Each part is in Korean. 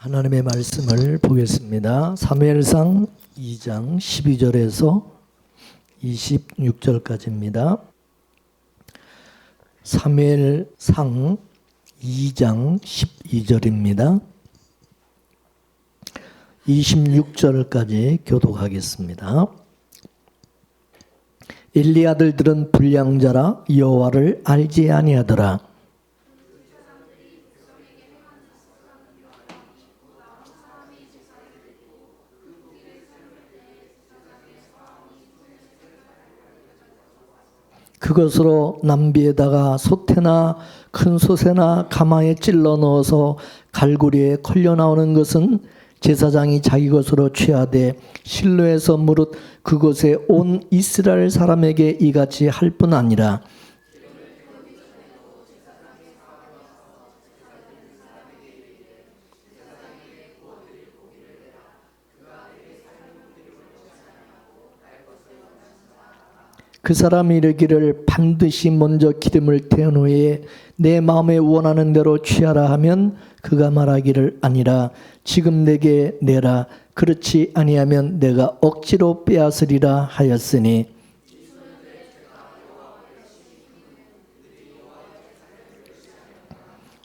하나님의 말씀을 보겠습니다. 사무엘상 2장 12절에서 26절까지입니다. 사무엘상 2장 12절입니다. 26절까지 교독하겠습니다. 엘리 아들들은 불량자라 여호와를 알지 아니하더라. 그것으로 남비에다가 소태나 큰 솥에나 가마에 찔러 넣어서 갈고리에 걸려 나오는 것은 제사장이 자기 것으로 취하되 실로에서 무릇 그곳에 온 이스라엘 사람에게 이같이 할 뿐 아니라 그 사람이 이르기를 반드시 먼저 기름을 태운 후에 내 마음에 원하는 대로 취하라 하면 그가 말하기를 아니라 지금 내게 내라 그렇지 아니하면 내가 억지로 빼앗으리라 하였으니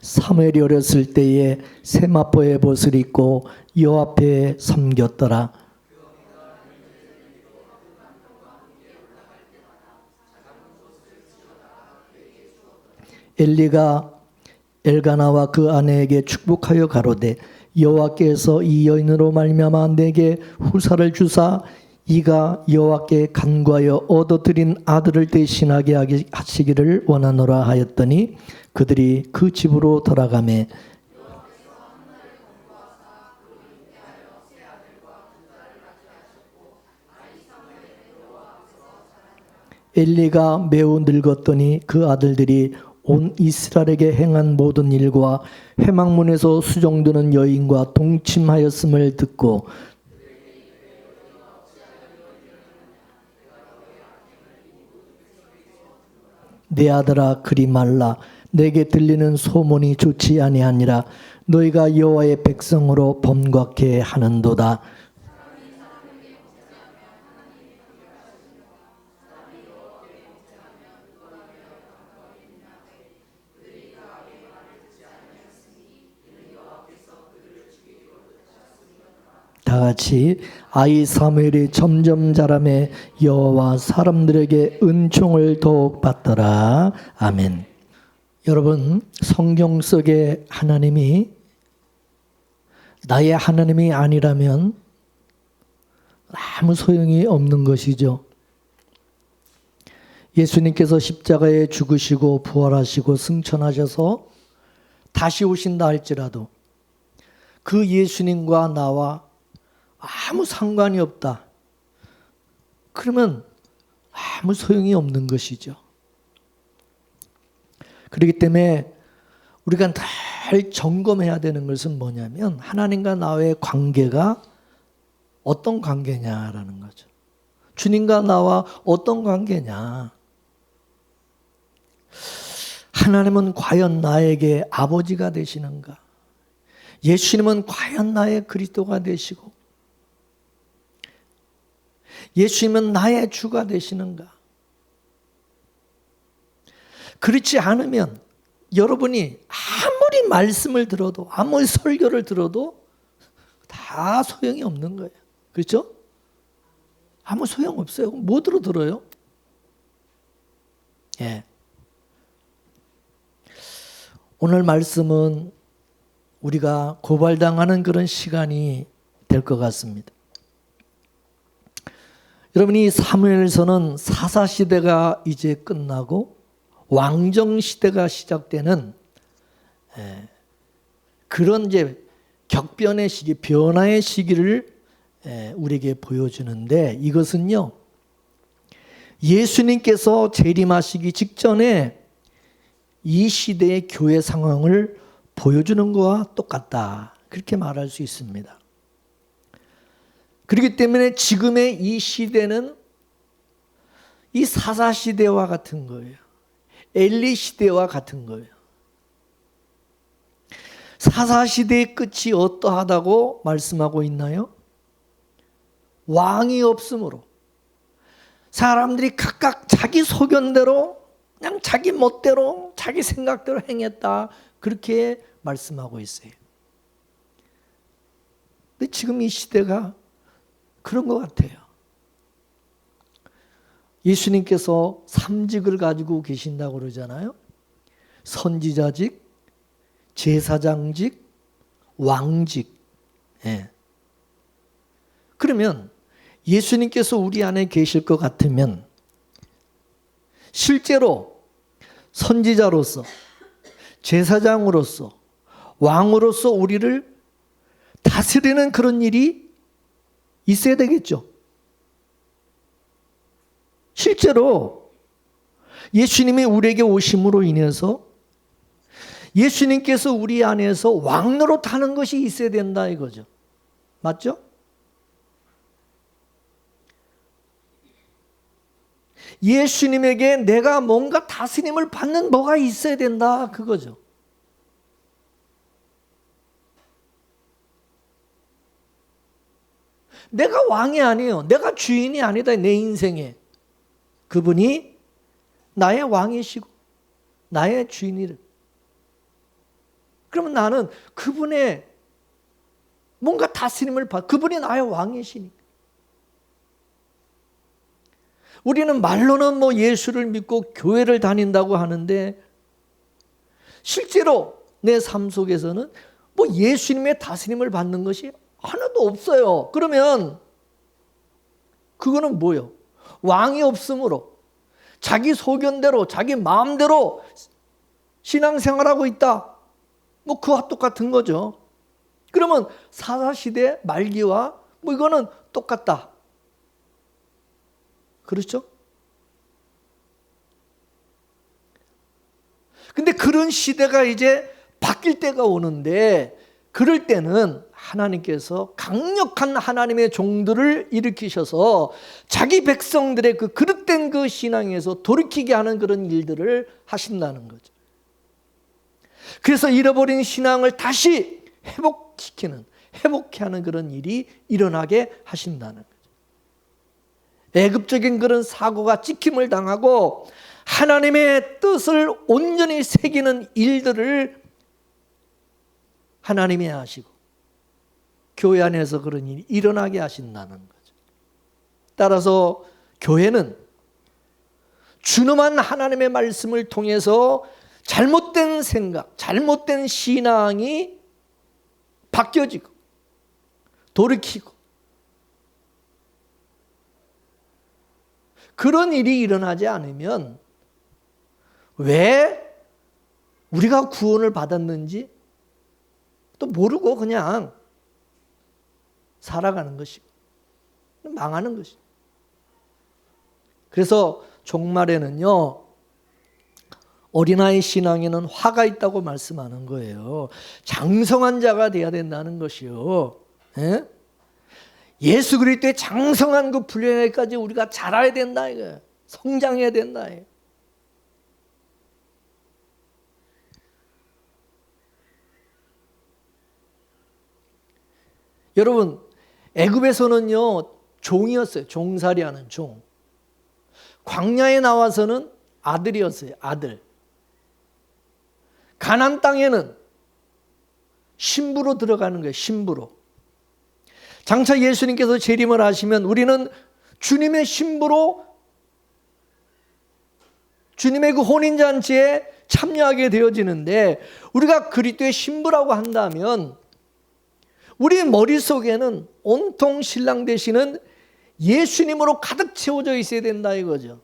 사무엘이 어렸을 때에 세마포의 벗을 입고 여호와 앞에 섬겼더라. 엘리가 엘가나와 그 아내에게 축복하여 가로되 여호와께서 이 여인으로 말미암아 내게 후사를 주사 이가 여호와께 간구하여 얻어들인 아들을 대신하게 하시기를 원하노라 하였더니 그들이 그 집으로 돌아가매 엘리가 매우 늙었더니 그 아들들이 온 이스라엘에게 행한 모든 일과 회막문에서 수종드는 여인과 동침하였음을 듣고 내 아들아 그리 말라 내게 들리는 소문이 좋지 아니하니라 너희가 여호와의 백성으로 범곽해 하는도다. 다같이 아이 사무엘이 점점 자라매 여호와 사람들에게 은총을 더욱 받더라. 아멘. 여러분 성경 속에 하나님이 나의 하나님이 아니라면 아무 소용이 없는 것이죠. 예수님께서 십자가에 죽으시고 부활하시고 승천하셔서 다시 오신다 할지라도 그 예수님과 나와 아무 상관이 없다. 그러면 아무 소용이 없는 것이죠. 그렇기 때문에 우리가 늘 점검해야 되는 것은 뭐냐면 하나님과 나의 관계가 어떤 관계냐라는 거죠. 주님과 나와 어떤 관계냐. 하나님은 과연 나에게 아버지가 되시는가? 예수님은 과연 나의 그리스도가 되시고 예수님은 나의 주가 되시는가? 그렇지 않으면 여러분이 아무리 말씀을 들어도 아무리 설교를 들어도 다 소용이 없는 거예요. 그렇죠? 아무 소용 없어요. 뭐 들어요? 예. 오늘 말씀은 우리가 고발당하는 그런 시간이 될 것 같습니다. 여러분 이 사무엘서는 사사시대가 이제 끝나고 왕정시대가 시작되는 그런 이제 격변의 시기, 변화의 시기를 우리에게 보여주는데 이것은요 예수님께서 재림하시기 직전에 이 시대의 교회 상황을 보여주는 것과 똑같다. 그렇게 말할 수 있습니다. 그렇기 때문에 지금의 이 시대는 이 사사시대와 같은 거예요. 엘리 시대와 같은 거예요. 사사시대의 끝이 어떠하다고 말씀하고 있나요? 왕이 없으므로 사람들이 각각 자기 소견대로 그냥 자기 멋대로 자기 생각대로 행했다, 그렇게 말씀하고 있어요. 근데 지금 이 시대가 그런 것 같아요. 예수님께서 3직을 가지고 계신다고 그러잖아요. 선지자직, 제사장직, 왕직. 예. 그러면 예수님께서 우리 안에 계실 것 같으면 실제로 선지자로서, 제사장으로서, 왕으로서 우리를 다스리는 그런 일이 있어야 되겠죠. 실제로 예수님이 우리에게 오심으로 인해서 예수님께서 우리 안에서 왕으로 타는 것이 있어야 된다 이거죠. 맞죠? 예수님에게 내가 뭔가 다스림을 받는 뭐가 있어야 된다 그거죠. 내가 왕이 아니에요. 내가 주인이 아니다 내 인생에. 그분이 나의 왕이시고 나의 주인이를. 그러면 나는 그분의 뭔가 다스림을 받, 그분이 나의 왕이시니까. 우리는 말로는 뭐 예수를 믿고 교회를 다닌다고 하는데 실제로 내 삶 속에서는 뭐 예수님의 다스림을 받는 것이 하나도 없어요. 그러면 그거는 뭐예요? 왕이 없으므로 자기 소견대로 자기 마음대로 신앙생활하고 있다. 뭐 그와 똑같은 거죠. 그러면 사사시대 말기와 뭐 이거는 똑같다. 그렇죠? 근데 그런 시대가 이제 바뀔 때가 오는데 그럴 때는 하나님께서 강력한 하나님의 종들을 일으키셔서 자기 백성들의 그 그릇된 그 신앙에서 돌이키게 하는 그런 일들을 하신다는 거죠. 그래서 잃어버린 신앙을 다시 회복케 하는 그런 일이 일어나게 하신다는 거죠. 애굽적인 그런 사고가 찍힘을 당하고 하나님의 뜻을 온전히 새기는 일들을 하나님이 하시고 교회 안에서 그런 일이 일어나게 하신다는 거죠. 따라서 교회는 준엄한 하나님의 말씀을 통해서 잘못된 생각, 잘못된 신앙이 바뀌어지고 돌이키고 그런 일이 일어나지 않으면 왜 우리가 구원을 받았는지 또 모르고 그냥 살아가는 것이고 망하는 것이고. 그래서 종말에는요, 어린아이 신앙에는 화가 있다고 말씀하는 거예요. 장성한 자가 돼야 된다는 것이요. 예? 예수 그리스도의 장성한 그 분량에까지 우리가 자라야 된다 이거예요. 성장해야 된다 이거예요. 여러분, 애굽에서는요 종이었어요. 종살이하는 종. 광야에 나와서는 아들이었어요. 아들. 가나안 땅에는 신부로 들어가는 거예요. 신부로. 장차 예수님께서 재림을 하시면 우리는 주님의 신부로 주님의 그 혼인잔치에 참여하게 되어지는데, 우리가 그리스도의 신부라고 한다면 우리 머릿속에는 온통 신랑 되시는 예수님으로 가득 채워져 있어야 된다 이거죠.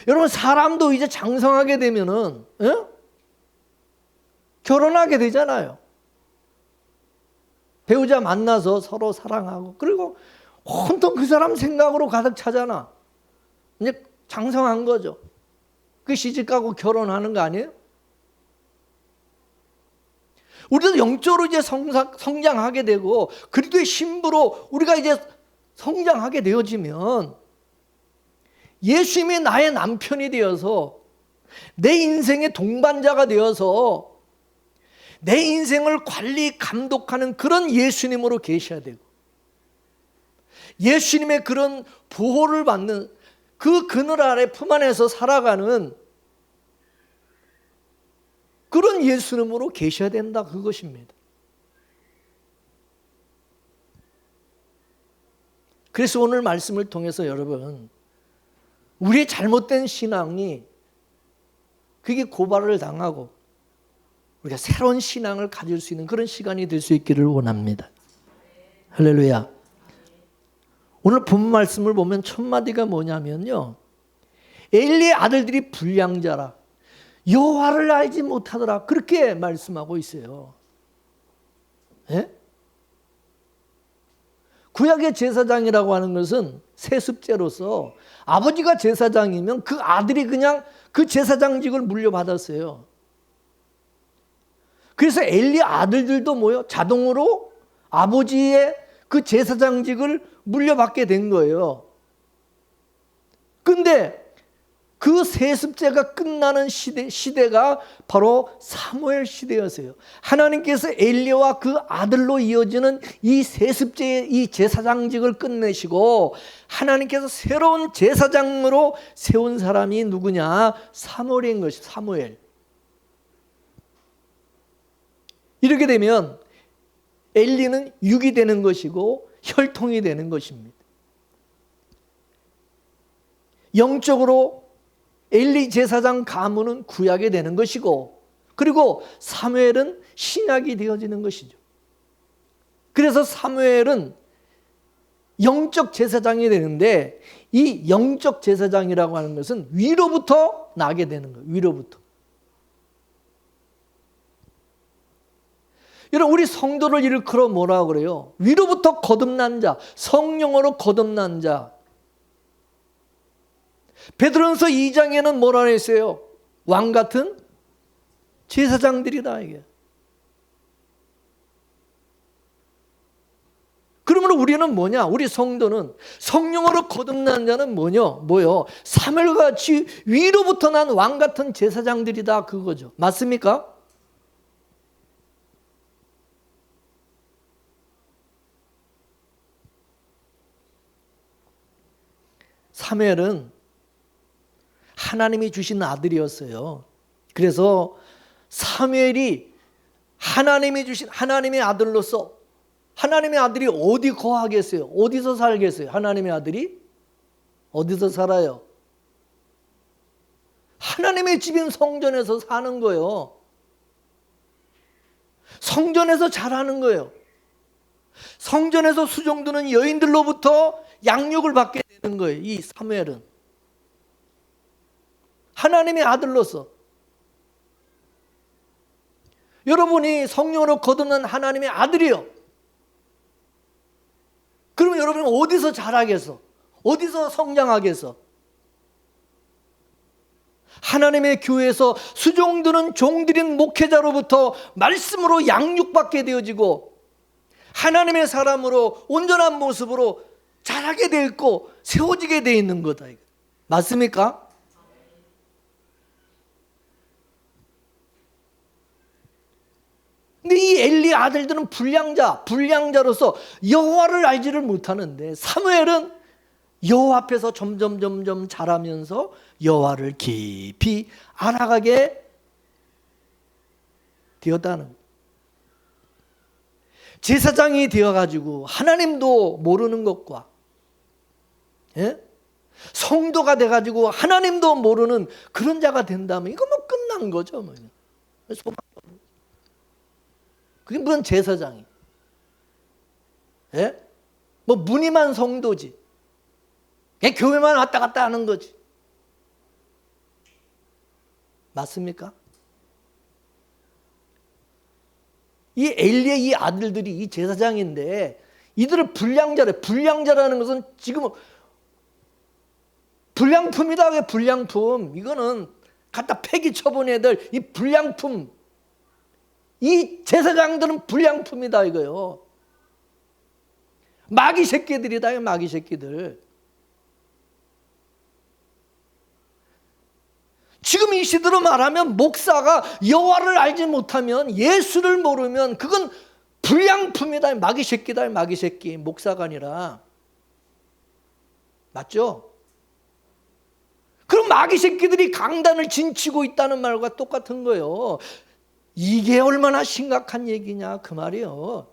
여러분, 사람도 이제 장성하게 되면은 결혼하게 되잖아요. 배우자 만나서 서로 사랑하고, 그리고 온통 그 사람 생각으로 가득 차잖아. 이제 장성한 거죠. 그 시집가고 결혼하는 거 아니에요? 우리도 영적으로 이제 성장하게 되고 그리스도의 신부로 우리가 이제 성장하게 되어지면 예수님이 나의 남편이 되어서 내 인생의 동반자가 되어서 내 인생을 관리, 감독하는 그런 예수님으로 계셔야 되고, 예수님의 그런 보호를 받는 그 그늘 아래 품 안에서 살아가는 그런 예수님으로 계셔야 된다, 그것입니다. 그래서 오늘 말씀을 통해서 여러분, 우리의 잘못된 신앙이 그게 고발을 당하고 우리가 새로운 신앙을 가질 수 있는 그런 시간이 될 수 있기를 원합니다. 할렐루야. 오늘 본 말씀을 보면 첫 마디가 뭐냐면요, 엘리의 아들들이 불량자라, 여호와를 알지 못하더라, 그렇게 말씀하고 있어요. 예? 구약의 제사장이라고 하는 것은 세습제로서 아버지가 제사장이면 그 아들이 그냥 그 제사장직을 물려받았어요. 그래서 엘리 아들들도 뭐요? 자동으로 아버지의 그 제사장직을 물려받게 된 거예요. 근데 그 세습제가 끝나는 시대가 바로 사무엘 시대였어요. 하나님께서 엘리와 그 아들로 이어지는 이 세습제의 이 제사장직을 끝내시고 하나님께서 새로운 제사장으로 세운 사람이 누구냐? 사무엘인 것이 사무엘. 이렇게 되면 엘리는 육이 되는 것이고 혈통이 되는 것입니다. 영적으로 엘리 제사장 가문은 구약이 되는 것이고, 그리고 사무엘은 신약이 되어지는 것이죠. 그래서 사무엘은 영적 제사장이 되는데, 이 영적 제사장이라고 하는 것은 위로부터 나게 되는 거예요. 위로부터. 여러분, 우리 성도를 일컬어 뭐라고 그래요? 위로부터 거듭난 자, 성령으로 거듭난 자. 베드로전서 2장에는 뭐라 했어요? 왕 같은 제사장들이다, 이게. 그러면 우리는 뭐냐? 우리 성도는, 성령으로 거듭난 자는 뭐요? 사무엘같이 위로부터 난 왕 같은 제사장들이다, 그거죠. 맞습니까? 사무엘은 하나님이 주신 아들이었어요. 그래서 사무엘이 하나님이 주신 하나님의 아들로서, 하나님의 아들이 어디 거하겠어요? 어디서 살겠어요? 하나님의 아들이 어디서 살아요? 하나님의 집인 성전에서 사는 거예요. 성전에서 자라는 거예요. 성전에서 수종드는 여인들로부터 양육을 받게 되는 거예요, 이 사무엘은. 하나님의 아들로서. 여러분이 성령으로 거듭난 하나님의 아들이요. 그러면 여러분은 어디서 자라겠어? 어디서 성장하겠어? 하나님의 교회에서 수종드는 종들인 목회자로부터 말씀으로 양육받게 되어지고 하나님의 사람으로 온전한 모습으로 자라게 돼 있고 세워지게 돼 있는 거다. 맞습니까? 근데 이 엘리 아들들은 불량자로서 여호와를 알지를 못하는데, 사무엘은 여호와 앞에서 점점 자라면서 여호와를 깊이 알아가게 되었다는, 제사장이 되어가지고 하나님도 모르는 것과, 예? 성도가 돼가지고 하나님도 모르는 그런 자가 된다면 이거 뭐 끝난 거죠. 뭐. 그게 무슨 제사장이? 예? 뭐 무늬만 성도지. 그냥 교회만 왔다 갔다 하는 거지. 맞습니까? 이 엘리의 이 아들들이 이 제사장인데 이들을 불량자래. 불량자라는 것은 지금 불량품이다. 왜 불량품? 이거는 갖다 폐기 처분해야 될 이 불량품. 이 제사장들은 불량품이다 이거요. 마귀 새끼들이다, 마귀 새끼들. 지금 이 시대로 말하면 목사가 여호와를 알지 못하면, 예수를 모르면 그건 불량품이다, 마귀 새끼다, 마귀 새끼. 목사가 아니라. 맞죠? 그럼 마귀 새끼들이 강단을 진치고 있다는 말과 똑같은 거예요. 이게 얼마나 심각한 얘기냐 그 말이에요.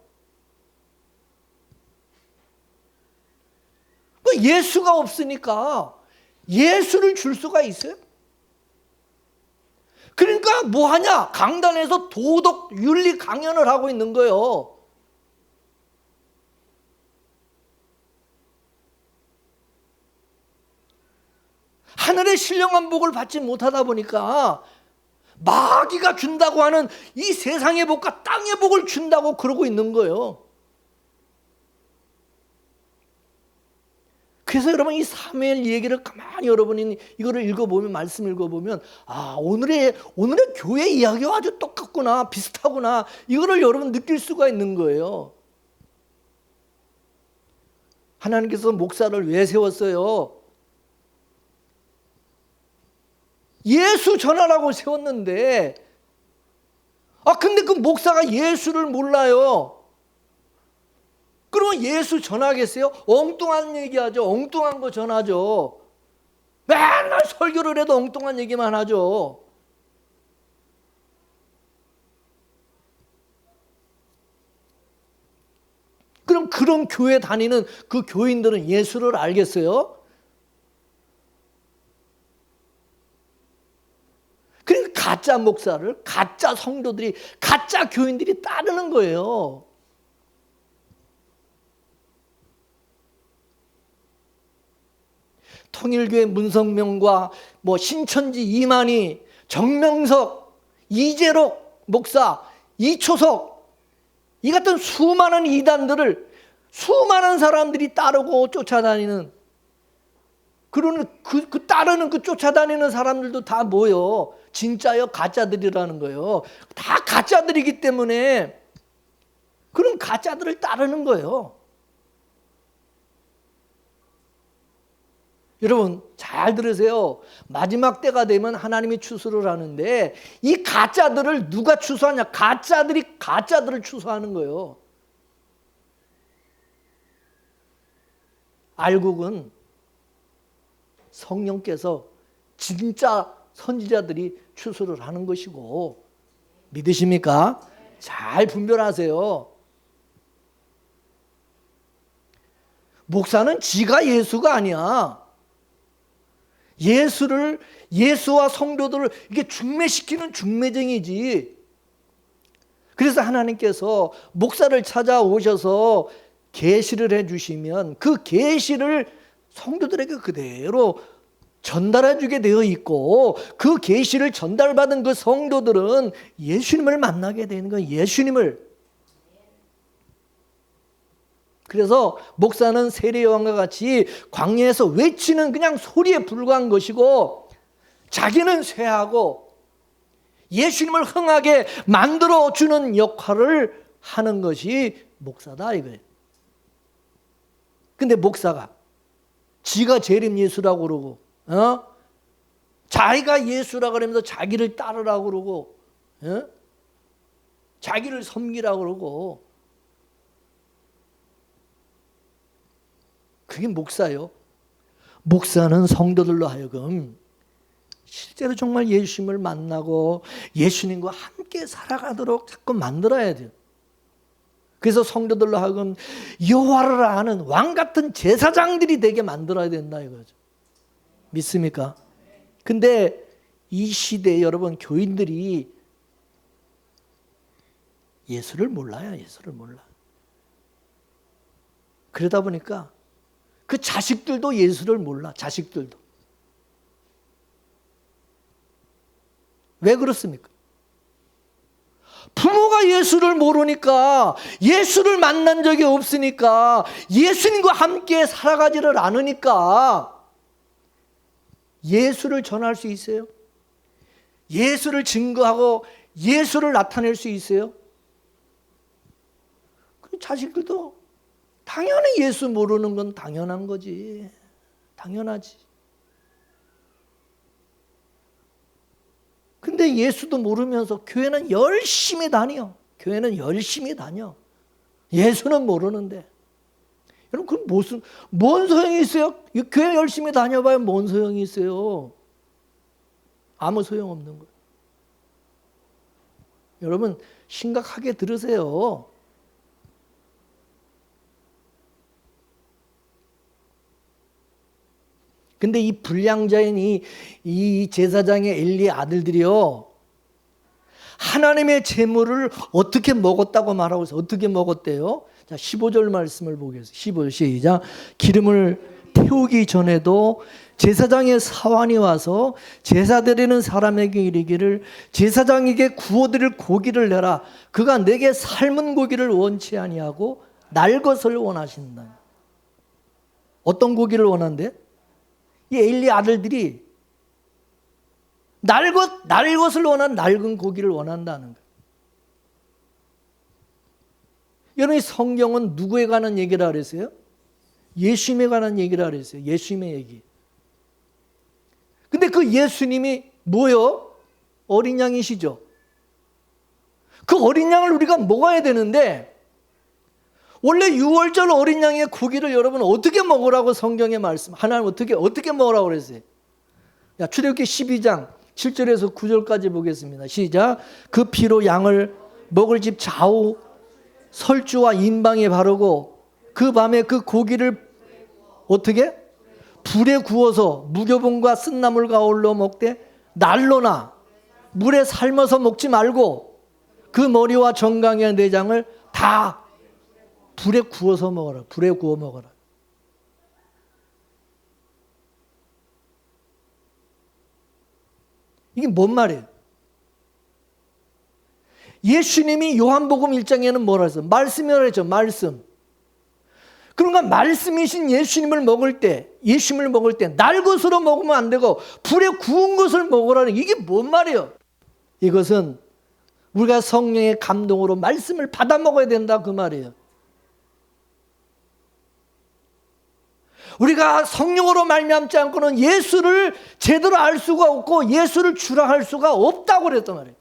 예수가 없으니까 예수를 줄 수가 있어요? 그러니까 뭐 하냐? 강단에서 도덕 윤리 강연을 하고 있는 거예요. 하늘의 신령한 복을 받지 못하다 보니까 마귀가 준다고 하는 이 세상의 복과 땅의 복을 준다고 그러고 있는 거예요. 그래서 여러분 이 사무엘 얘기를 가만히 여러분이 이거를 읽어보면, 말씀 읽어보면, 아, 오늘의 교회 이야기와 아주 똑같구나, 비슷하구나, 이거를 여러분 느낄 수가 있는 거예요. 하나님께서 목사를 왜 세웠어요? 예수 전하라고 세웠는데, 근데 그 목사가 예수를 몰라요. 그러면 예수 전하겠어요? 엉뚱한 얘기하죠. 엉뚱한 거 전하죠. 맨날 설교를 해도 엉뚱한 얘기만 하죠. 그럼 그런 교회 다니는 그 교인들은 예수를 알겠어요? 그러니까 가짜 목사를, 가짜 성도들이, 가짜 교인들이 따르는 거예요. 통일교회 문성명과 신천지 이만희, 정명석, 이재록 목사, 이초석, 이 같은 수많은 이단들을 수많은 사람들이 따르고 쫓아다니는, 그러는 따르는 그 쫓아다니는 사람들도 다 뭐예요? 진짜요? 가짜들이라는 거예요. 다 가짜들이기 때문에 그런 가짜들을 따르는 거예요. 여러분 잘 들으세요. 마지막 때가 되면 하나님이 추수를 하는데 이 가짜들을 누가 추수하냐? 가짜들이 가짜들을 추수하는 거예요. 알곡은 성령께서 진짜 선지자들이 추수를 하는 것이고, 믿으십니까? 잘 분별하세요. 목사는 지가 예수가 아니야. 예수와 성도들을 이게 중매시키는 중매쟁이지. 그래서 하나님께서 목사를 찾아오셔서 계시를 해주시면 그 계시를 성도들에게 그대로 전달해 주게 되어 있고, 그 계시를 전달받은 그 성도들은 예수님을 만나게 되는 거예요. 예수님을. 그래서 목사는 세례요한과 같이 광야에서 외치는 그냥 소리에 불과한 것이고, 자기는 쇠하고 예수님을 흥하게 만들어주는 역할을 하는 것이 목사다 이거예요. 근데 목사가 지가 재림 예수라고 그러고, 자기가 예수라고 그러면서 자기를 따르라고 그러고, 자기를 섬기라고 그러고, 그게 목사요. 목사는 성도들로 하여금 실제로 정말 예수님을 만나고 예수님과 함께 살아가도록 자꾸 만들어야 돼요. 그래서 성도들로 하여금 여호와를 아는 왕 같은 제사장들이 되게 만들어야 된다 이거죠. 믿습니까? 근데 이 시대에 여러분 교인들이 예수를 몰라요. 예수를 몰라. 그러다 보니까 그 자식들도 예수를 몰라. 자식들도. 왜 그렇습니까? 부모가 예수를 모르니까, 예수를 만난 적이 없으니까, 예수님과 함께 살아가지를 않으니까 예수를 전할 수 있어요? 예수를 증거하고 예수를 나타낼 수 있어요? 그 자식들도 당연히 예수 모르는 건 당연한 거지. 당연하지. 근데 예수도 모르면서 교회는 열심히 다녀. 교회는 열심히 다녀. 예수는 모르는데. 여러분, 뭔 소용이 있어요? 교회 열심히 다녀봐야 뭔 소용이 있어요? 아무 소용 없는 거예요. 여러분, 심각하게 들으세요. 근데 이 불량자인 이 제사장의 엘리 아들들이요, 하나님의 재물을 어떻게 먹었다고 말하고 있어요. 어떻게 먹었대요? 자, 15절 말씀을 보겠습니다. 15절 시작. 기름을 태우기 전에도 제사장의 사환이 와서 제사 드리는 사람에게 이르기를 제사장에게 구워드릴 고기를 내라. 그가 내게 삶은 고기를 원치 아니하고 날 것을 원하신다. 어떤 고기를 원한대? 이 엘리 아들들이 날 것을 원한 낡은 고기를 원한다는 거예요. 여러분, 이 성경은 누구에 관한 얘기라 그랬어요? 예수님에 관한 얘기라 그랬어요. 예수님의 얘기. 근데 그 예수님이 뭐요? 어린 양이시죠. 그 어린 양을 우리가 먹어야 되는데, 원래 6월절 어린 양의 고기를 여러분 어떻게 먹으라고 성경에 말씀, 하나님 어떻게 먹으라고 그랬어요? 야, 출애굽기 12장 7절에서 9절까지 보겠습니다. 시작. 그 피로 양을 먹을 집 좌우 설주와 인방에 바르고 그 밤에 그 고기를 어떻게? 불에 구워서 무교봉과 쓴나물과 어울러 먹되 날로나 물에 삶아서 먹지 말고 그 머리와 정강이와 내장을 다 불에 구워서 먹어라. 불에 구워 먹어라. 이게 뭔 말이에요? 예수님이 요한복음 1장에는 뭐라 했어요? 말씀이라고 했죠. 말씀. 그러니까 말씀이신 예수님을 먹을 때 날 것으로 먹으면 안 되고 불에 구운 것을 먹으라는, 이게 뭔 말이에요? 이것은 우리가 성령의 감동으로 말씀을 받아 먹어야 된다, 그 말이에요. 우리가 성령으로 말미암지 않고는 예수를 제대로 알 수가 없고 예수를 주랑할 수가 없다고 그랬단 말이에요.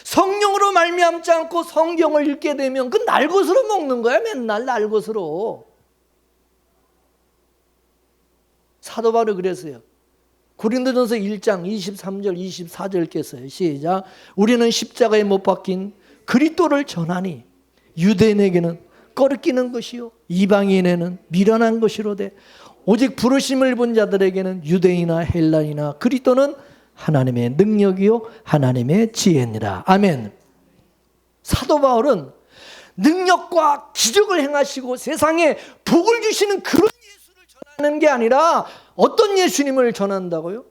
성령으로 말미암지 않고 성경을 읽게 되면 그 날 것으로 먹는 거야. 맨날 날 것으로. 사도 바울이 그랬어요. 고린도전서 1장 23절 24절 읽겠어요. 시작. 우리는 십자가에 못 박힌 그리스도를 전하니 유대인에게는 꺼리끼는 것이요 이방인에게는 미련한 것이로되 오직 부르심을 본 자들에게는 유대인이나 헬라인이나 그리스도는 하나님의 능력이요 하나님의 지혜니라. 아멘. 사도 바울은 능력과 기적을 행하시고 세상에 복을 주시는 그런 예수를 전하는 게 아니라 어떤 예수님을 전한다고요?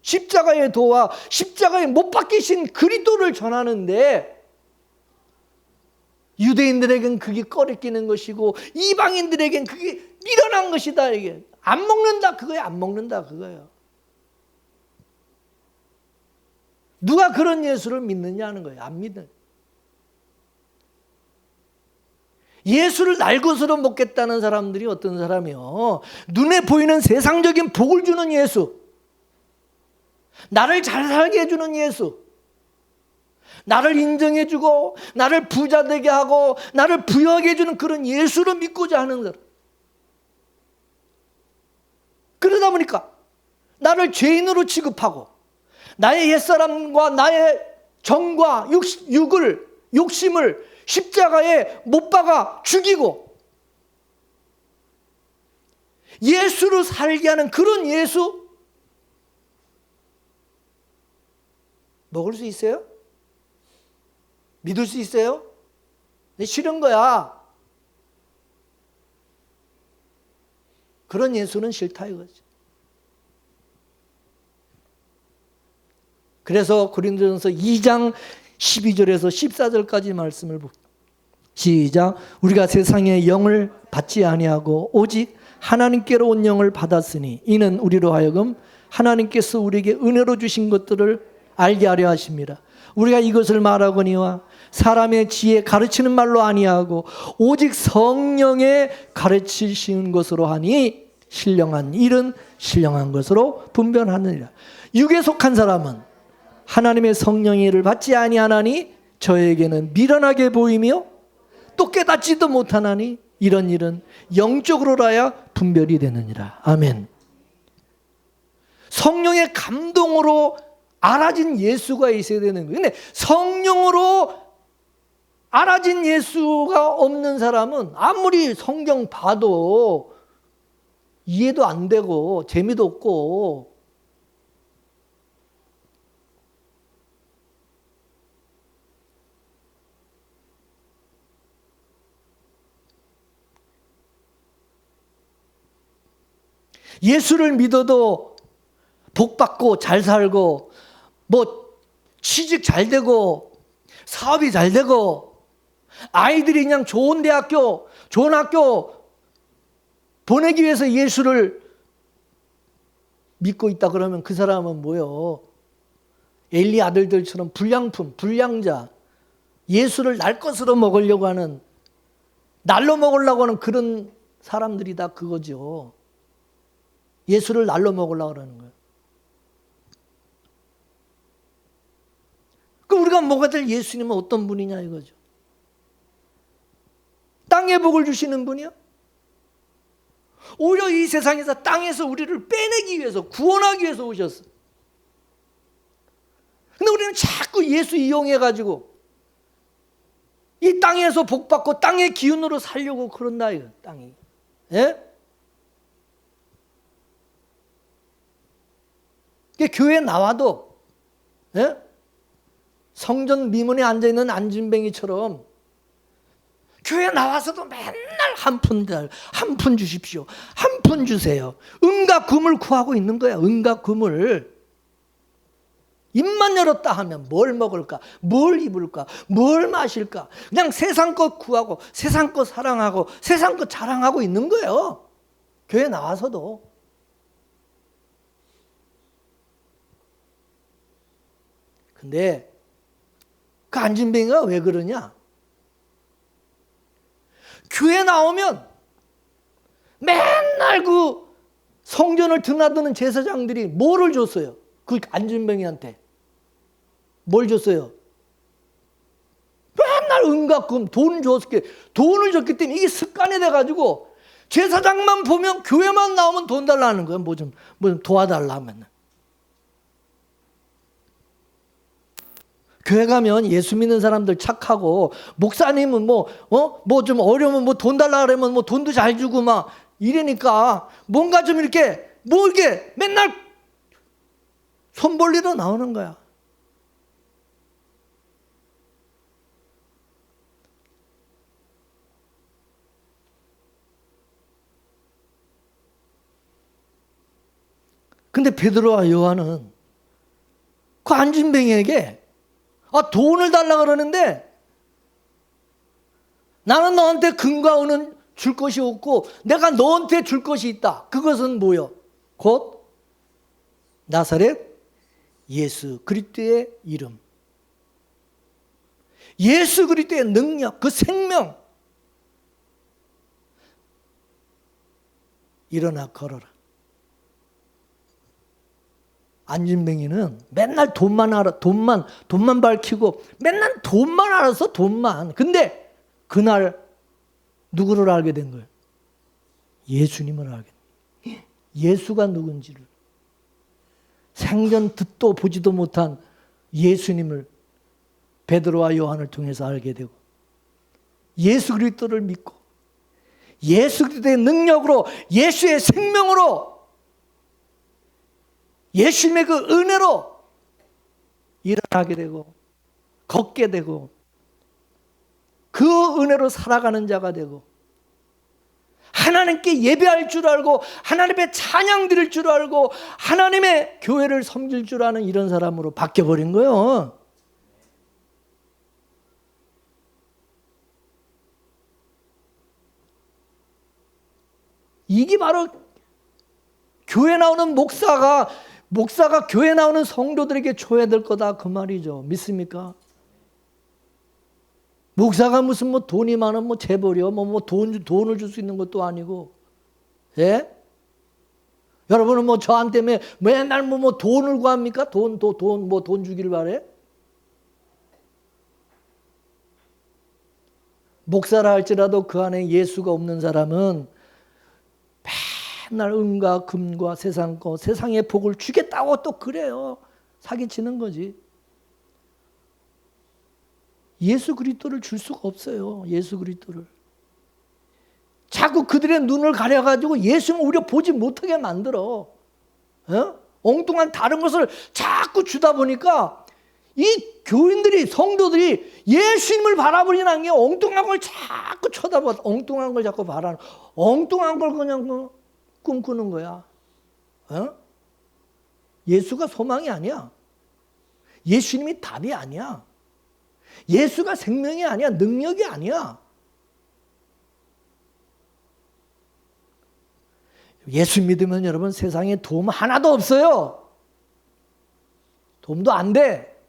십자가의 도와 십자가에 못 박히신 그리스도를 전하는데 유대인들에겐 그게 꺼리끼는 것이고 이방인들에겐 그게 미련한 것이다. 이게 안 먹는다 그거예요. 안 먹는다 그거예요. 누가 그런 예수를 믿느냐는 거예요. 안 믿는. 예수를 날 것으로 먹겠다는 사람들이 어떤 사람이요? 눈에 보이는 세상적인 복을 주는 예수, 나를 잘 살게 해주는 예수, 나를 인정해주고 나를 부자 되게 하고 나를 부유하게 해주는 그런 예수를 믿고자 하는 사람. 그러다 보니까 나를 죄인으로 취급하고 나의 옛사람과 나의 정과 욕심을 십자가에 못 박아 죽이고 예수로 살게 하는 그런 예수 먹을 수 있어요? 믿을 수 있어요? 싫은 거야. 그런 예수는 싫다 이거지. 그래서 고린도전서 2장 12절에서 14절까지 말씀을 볼게요. 시작. 우리가 세상의 영을 받지 아니하고 오직 하나님께로 온 영을 받았으니 이는 우리로 하여금 하나님께서 우리에게 은혜로 주신 것들을 알게 하려 하십니다. 우리가 이것을 말하거니와 사람의 지혜 가르치는 말로 아니하고 오직 성령의 가르치시는 것으로 하니 신령한 일은 신령한 것으로 분별하느니라. 육에 속한 사람은 하나님의 성령의 일을 받지 아니하나니 저에게는 미련하게 보이며 또 깨닫지도 못하나니 이런 일은 영적으로라야 분별이 되느니라. 아멘. 성령의 감동으로 알아진 예수가 있어야 되는 거예요. 근데 성령으로 알아진 예수가 없는 사람은 아무리 성경 봐도 이해도 안 되고 재미도 없고 예수를 믿어도 복 받고 잘 살고 뭐 취직 잘 되고 사업이 잘 되고 아이들이 그냥 좋은 대학교 좋은 학교 보내기 위해서 예수를 믿고 있다 그러면 그 사람은 뭐요? 엘리 아들들처럼 불량품, 불량자, 예수를 날 것으로 먹으려고 하는, 날로 먹으려고 하는 그런 사람들이다 그거죠. 예수를 날로 먹으려고 하는 거예요. 그럼 우리가 먹어야 될 예수님은 어떤 분이냐 이거죠. 땅의 복을 주시는 분이요. 오히려 이 세상에서 땅에서 우리를 빼내기 위해서 구원하기 위해서 오셨어. 근데 우리는 자꾸 예수 이용해가지고 이 땅에서 복받고 땅의 기운으로 살려고 그런다 이거 땅이. 예? 교회에 나와도 예? 성전 미문에 앉아있는 안진뱅이처럼 교회 나와서도 맨날 한 푼 주십시오. 한 푼 주세요. 은과 금을 구하고 있는 거야. 은과 금을. 입만 열었다 하면 뭘 먹을까? 뭘 입을까? 뭘 마실까? 그냥 세상 것 구하고 세상 것 사랑하고 세상 것 자랑하고 있는 거예요. 교회 나와서도. 근데 그 안진뱅이가 왜 그러냐? 교회 나오면 맨날 그 성전을 드나드는 제사장들이 뭐를 줬어요? 그 안진뱅이한테 뭘 줬어요? 맨날 은과 금, 돈을 줬기 때문에 이게 습관이 돼가지고 제사장만 보면 교회만 나오면 돈 달라는 거예요. 뭐 좀 도와달라 하면. 교회 가면 예수 믿는 사람들 착하고 목사님은 뭐 좀 어려우면 뭐 돈 달라 그러면 뭐 돈도 잘 주고 막 이러니까 뭔가 좀 이렇게 맨날 손 벌리러 나오는 거야. 근데 베드로와 요한은 그 안진뱅이에게 돈을 달라 그러는데 나는 너한테 금과 은은 줄 것이 없고 내가 너한테 줄 것이 있다. 그것은 뭐요? 곧 나사렛 예수 그리스도의 이름. 예수 그리스도의 능력, 그 생명. 일어나 걸어라. 안진뱅이는 맨날 돈만 밝히고 맨날 돈만 알아서 돈만. 근데 그날 누구를 알게 된 거예요? 예수님을 알게 된 거예요. 예수가 누군지를. 생전 듣도 보지도 못한 예수님을 베드로와 요한을 통해서 알게 되고 예수 그리스도를 믿고 예수 그리스도의 능력으로 예수의 생명으로 예수님의 그 은혜로 일어나게 되고 걷게 되고 그 은혜로 살아가는 자가 되고 하나님께 예배할 줄 알고 하나님의 찬양 드릴 줄 알고 하나님의 교회를 섬길 줄 아는 이런 사람으로 바뀌어버린 거예요. 이게 바로 교회 나오는 목사가 교회 나오는 성도들에게 줘야 될 거다 그 말이죠. 믿습니까? 목사가 무슨 뭐 돈이 많은 뭐 재벌이요. 돈을 줄 수 있는 것도 아니고. 예? 여러분은 뭐 저한테 맨날 뭐 돈을 구합니까? 돈 주길 바래? 목사라 할지라도 그 안에 예수가 없는 사람은 맨날 은과 금과 세상의 복을 주겠다고 또 그래요. 사기치는 거지. 예수 그리스도를 줄 수가 없어요. 예수 그리스도를. 자꾸 그들의 눈을 가려가지고 예수는 우리가 보지 못하게 만들어. 엉뚱한 다른 것을 자꾸 주다 보니까 이 교인들이, 성도들이 예수님을 바라보려는 게 엉뚱한 걸 자꾸 쳐다봐. 엉뚱한 걸 자꾸 바라는, 엉뚱한 걸 그냥 꿈꾸는 거야. 예수가 소망이 아니야. 예수님이 답이 아니야. 예수가 생명이 아니야. 능력이 아니야. 예수 믿으면 여러분 세상에 도움 하나도 없어요. 도움도 안 돼.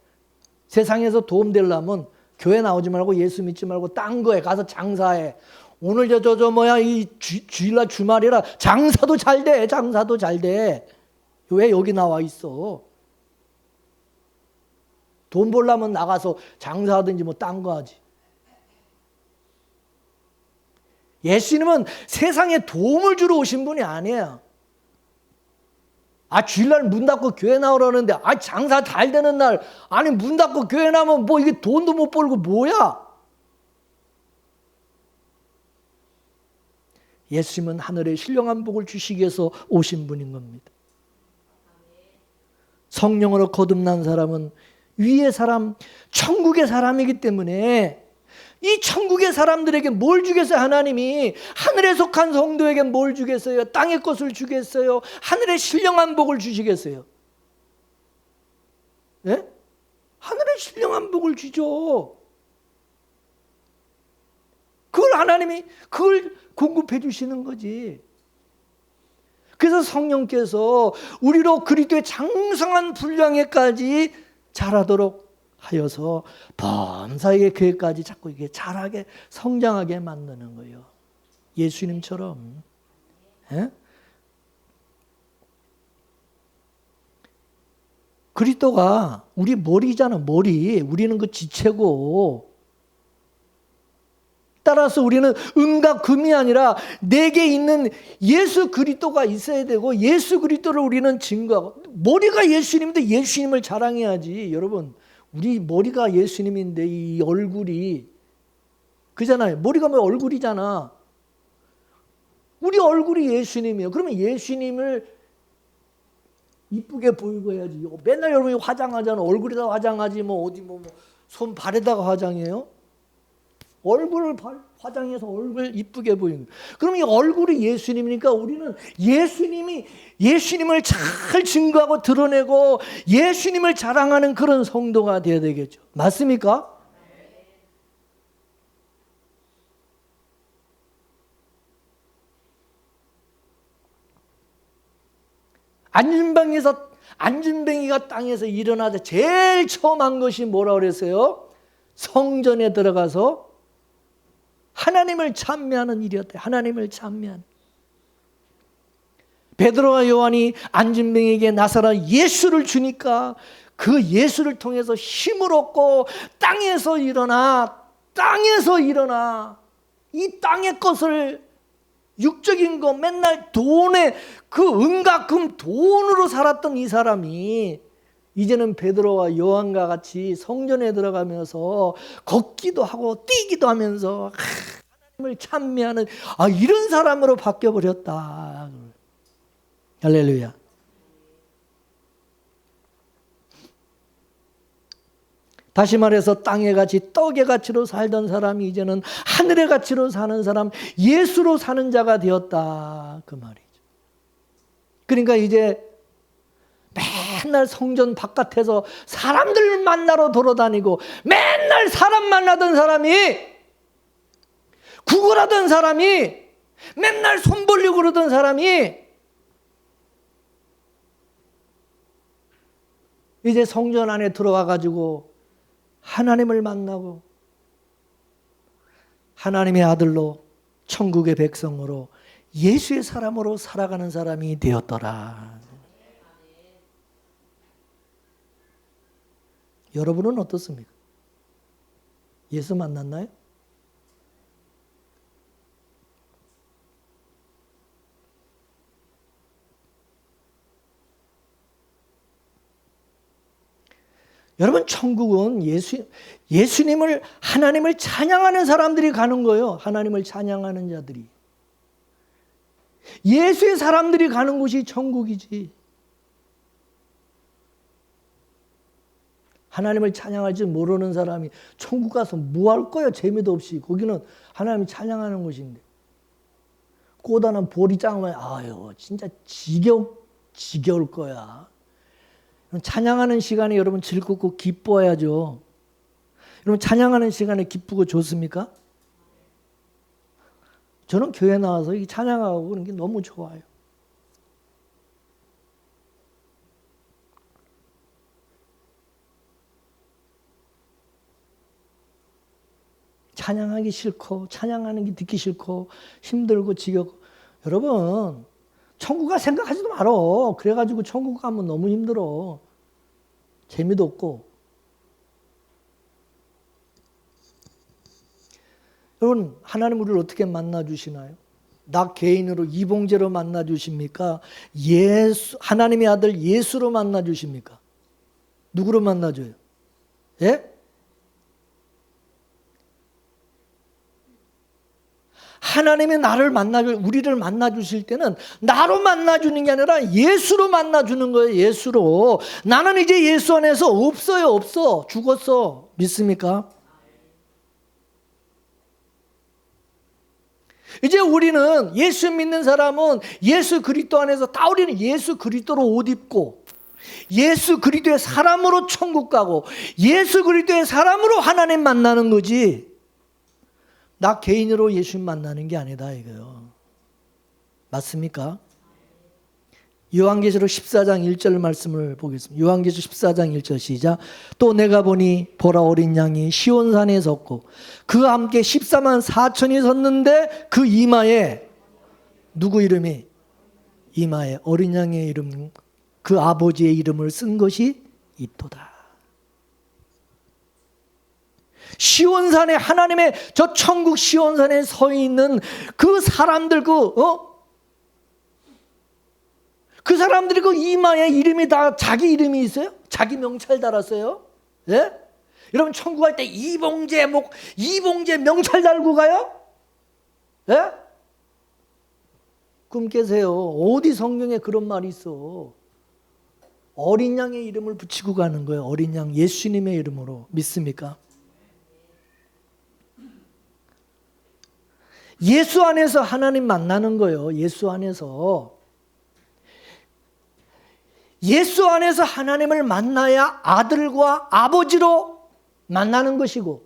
세상에서 도움 되려면 교회 나오지 말고 예수 믿지 말고 딴 거에 가서 장사해. 오늘 이 주일날 주말이라 장사도 잘 돼. 장사도 잘 돼. 왜 여기 나와 있어? 돈 벌려면 나가서 장사하든지 뭐 딴 거 하지. 예수님은 세상에 도움을 주러 오신 분이 아니에요. 주일날 문 닫고 교회 나오라는데, 장사 잘 되는 날, 문 닫고 교회 나오면 뭐 이게 돈도 못 벌고 뭐야? 예수님은 하늘의 신령한 복을 주시기 위해서 오신 분인 겁니다. 성령으로 거듭난 사람은 위의 사람, 천국의 사람이기 때문에 이 천국의 사람들에게 뭘 주겠어요? 하나님이 하늘에 속한 성도에게 뭘 주겠어요? 땅의 것을 주겠어요? 하늘의 신령한 복을 주시겠어요? 네? 하늘의 신령한 복을 주죠. 그걸 하나님이 그걸 공급해 주시는 거지. 그래서 성령께서 우리로 그리스도의 장성한 분량에까지 자라도록 하여서 범사의 교회까지 자꾸 이게 자라게 성장하게 만드는 거예요. 예수님처럼. 예? 그리스도가 우리 머리잖아. 머리. 우리는 그 지체고. 따라서 우리는 은과 금이 아니라 내게 있는 예수 그리스도가 있어야 되고 예수 그리스도를 우리는 증거하고, 머리가 예수님인데 예수님을 자랑해야지. 여러분, 우리 머리가 예수님인데 이 얼굴이 그잖아요. 머리가 뭐 얼굴이잖아. 우리 얼굴이 예수님이에요. 그러면 예수님을 이쁘게 보이고 해야지. 맨날 여러분이 화장하잖아. 얼굴에다 화장하지 뭐 어디 손 발에다가 화장해요? 얼굴을 화장해서 얼굴 이쁘게 보이는. 그럼 이 얼굴이 예수님이니까 우리는 예수님을 잘 증거하고 드러내고 예수님을 자랑하는 그런 성도가 되어야 되겠죠. 맞습니까? 안진뱅이가 땅에서 일어나자 제일 처음 한 것이 뭐라고 그랬어요? 성전에 들어가서 하나님을 찬미하는 일이었대. 하나님을 찬미하는. 베드로와 요한이 안진뱅이에게 나사렛 예수를 주니까 그 예수를 통해서 힘을 얻고 땅에서 일어나 이 땅의 것을, 육적인 거, 맨날 돈에 그 은과 금 돈으로 살았던 이 사람이 이제는 베드로와 요한과 같이 성전에 들어가면서 걷기도 하고 뛰기도 하면서 하나님을 찬미하는 이런 사람으로 바뀌어버렸다. 할렐루야. 다시 말해서 땅의 가치, 떡의 가치로 살던 사람이 이제는 하늘의 가치로 사는 사람, 예수로 사는 자가 되었다. 그 말이죠. 그러니까 이제 맨날 성전 바깥에서 사람들 만나러 돌아다니고 맨날 사람 만나던 사람이, 구걸하던 사람이, 맨날 손 벌리고 그러던 사람이 이제 성전 안에 들어와 가지고 하나님을 만나고 하나님의 아들로 천국의 백성으로 예수의 사람으로 살아가는 사람이 되었더라. 여러분은 어떻습니까? 예수 만났나요? 여러분, 천국은 예수님을, 하나님을 찬양하는 사람들이 가는 거예요. 하나님을 찬양하는 자들이. 예수의 사람들이 가는 곳이 천국이지. 하나님을 찬양할 줄 모르는 사람이 천국 가서 뭐 할 거야? 재미도 없이. 거기는 하나님을 찬양하는 곳인데. 꼬다는 보리 짱만, 아유, 진짜 지겨울 거야. 찬양하는 시간에 여러분 즐겁고 기뻐야죠. 여러분 찬양하는 시간에 기쁘고 좋습니까? 저는 교회 나와서 이 찬양하고 그런 게 너무 좋아요. 찬양하기 싫고 찬양하는 게 듣기 싫고 힘들고 지겹고 여러분 천국 갈 생각하지도 말어. 그래가지고 천국 가면 너무 힘들어. 재미도 없고. 여러분 하나님 우리를 어떻게 만나주시나요? 나 개인으로 이봉재로 만나주십니까? 하나님의 아들 예수로 만나주십니까? 누구로 만나줘요? 예? 하나님이 우리를 만나주실 때는 나로 만나주는 게 아니라 예수로 만나주는 거예요. 예수로. 나는 이제 예수 안에서 없어. 죽었어. 믿습니까? 이제 우리는 예수 믿는 사람은 예수 그리스도 안에서 다 우리는 예수 그리스도로 옷 입고 예수 그리스도의 사람으로 천국 가고 예수 그리스도의 사람으로 하나님 만나는 거지. 나 개인으로 예수 만나는 게 아니다 이거요. 맞습니까? 요한계시록 14장 1절 말씀을 보겠습니다. 요한계시록 14장 1절 시작. 또 내가 보니 보라 어린 양이 시온산에 섰고 그와 함께 14만 4천이 섰는데 그 이마에 누구 이름이? 이마에 어린 양의 이름 그 아버지의 이름을 쓴 것이 있도다. 시온산에 하나님의 저 천국 시온산에 서 있는 그 사람들 그 사람들이 그 이마에 이름이 다 자기 이름이 있어요? 자기 명찰 달았어요? 예? 여러분 천국 갈 때 이봉재 명찰 달고 가요? 예? 꿈 깨세요. 어디 성경에 그런 말이 있어? 어린 양의 이름을 붙이고 가는 거예요. 어린 양 예수님의 이름으로. 믿습니까? 예수 안에서 하나님 만나는 거예요. 예수 안에서 하나님을 만나야 아들과 아버지로 만나는 것이고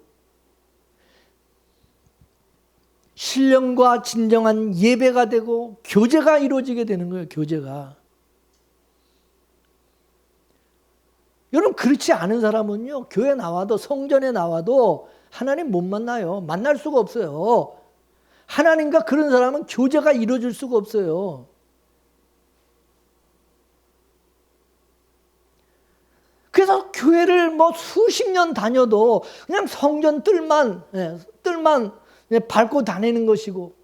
신령과 진정한 예배가 되고 교제가 이루어지게 되는 거예요. 교제가. 여러분 그렇지 않은 사람은요. 교회 나와도 성전에 나와도 하나님 못 만나요. 만날 수가 없어요. 하나님과 그런 사람은 교제가 이루어질 수가 없어요. 그래서 교회를 뭐 수십 년 다녀도 그냥 성전 뜰만 밟고 다니는 것이고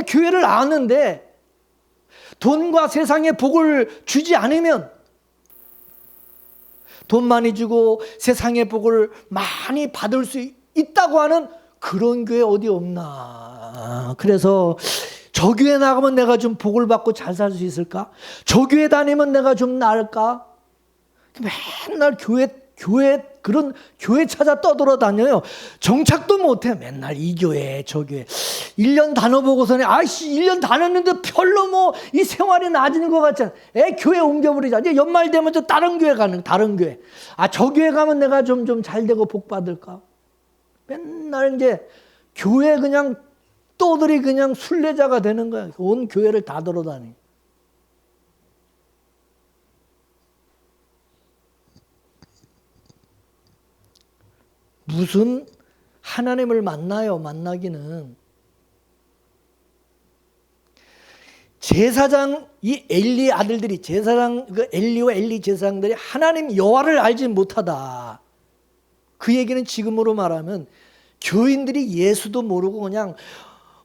교회를 아는데 돈과 세상의 복을 주지 않으면 돈 많이 주고 세상의 복을 많이 받을 수 있다고 하는 그런 교회 어디 없나. 그래서 저 교회 나가면 내가 좀 복을 받고 잘 살 수 있을까? 저 교회 다니면 내가 좀 나을까? 맨날 그런 교회 찾아 떠돌아다녀요. 정착도 못해. 맨날 이 교회 저 교회 1년 다녀보고서는 1년 다녔는데 별로 뭐 이 생활이 나아지는 것 같지 않아. 교회 옮겨버리자. 이제 연말 되면 또 다른 교회 저 교회 가면 내가 좀 잘 되고 복 받을까? 맨날 이제 교회 그냥 또들이 그냥 순례자가 되는 거야. 온 교회를 다 돌아다니. 무슨 하나님을 만나요. 만나기는. 제사장, 이 엘리의 아들들이, 제사장, 그 엘리와 엘리 제사장들이 하나님 여호와를 알지 못하다. 그 얘기는 지금으로 말하면 교인들이 예수도 모르고 그냥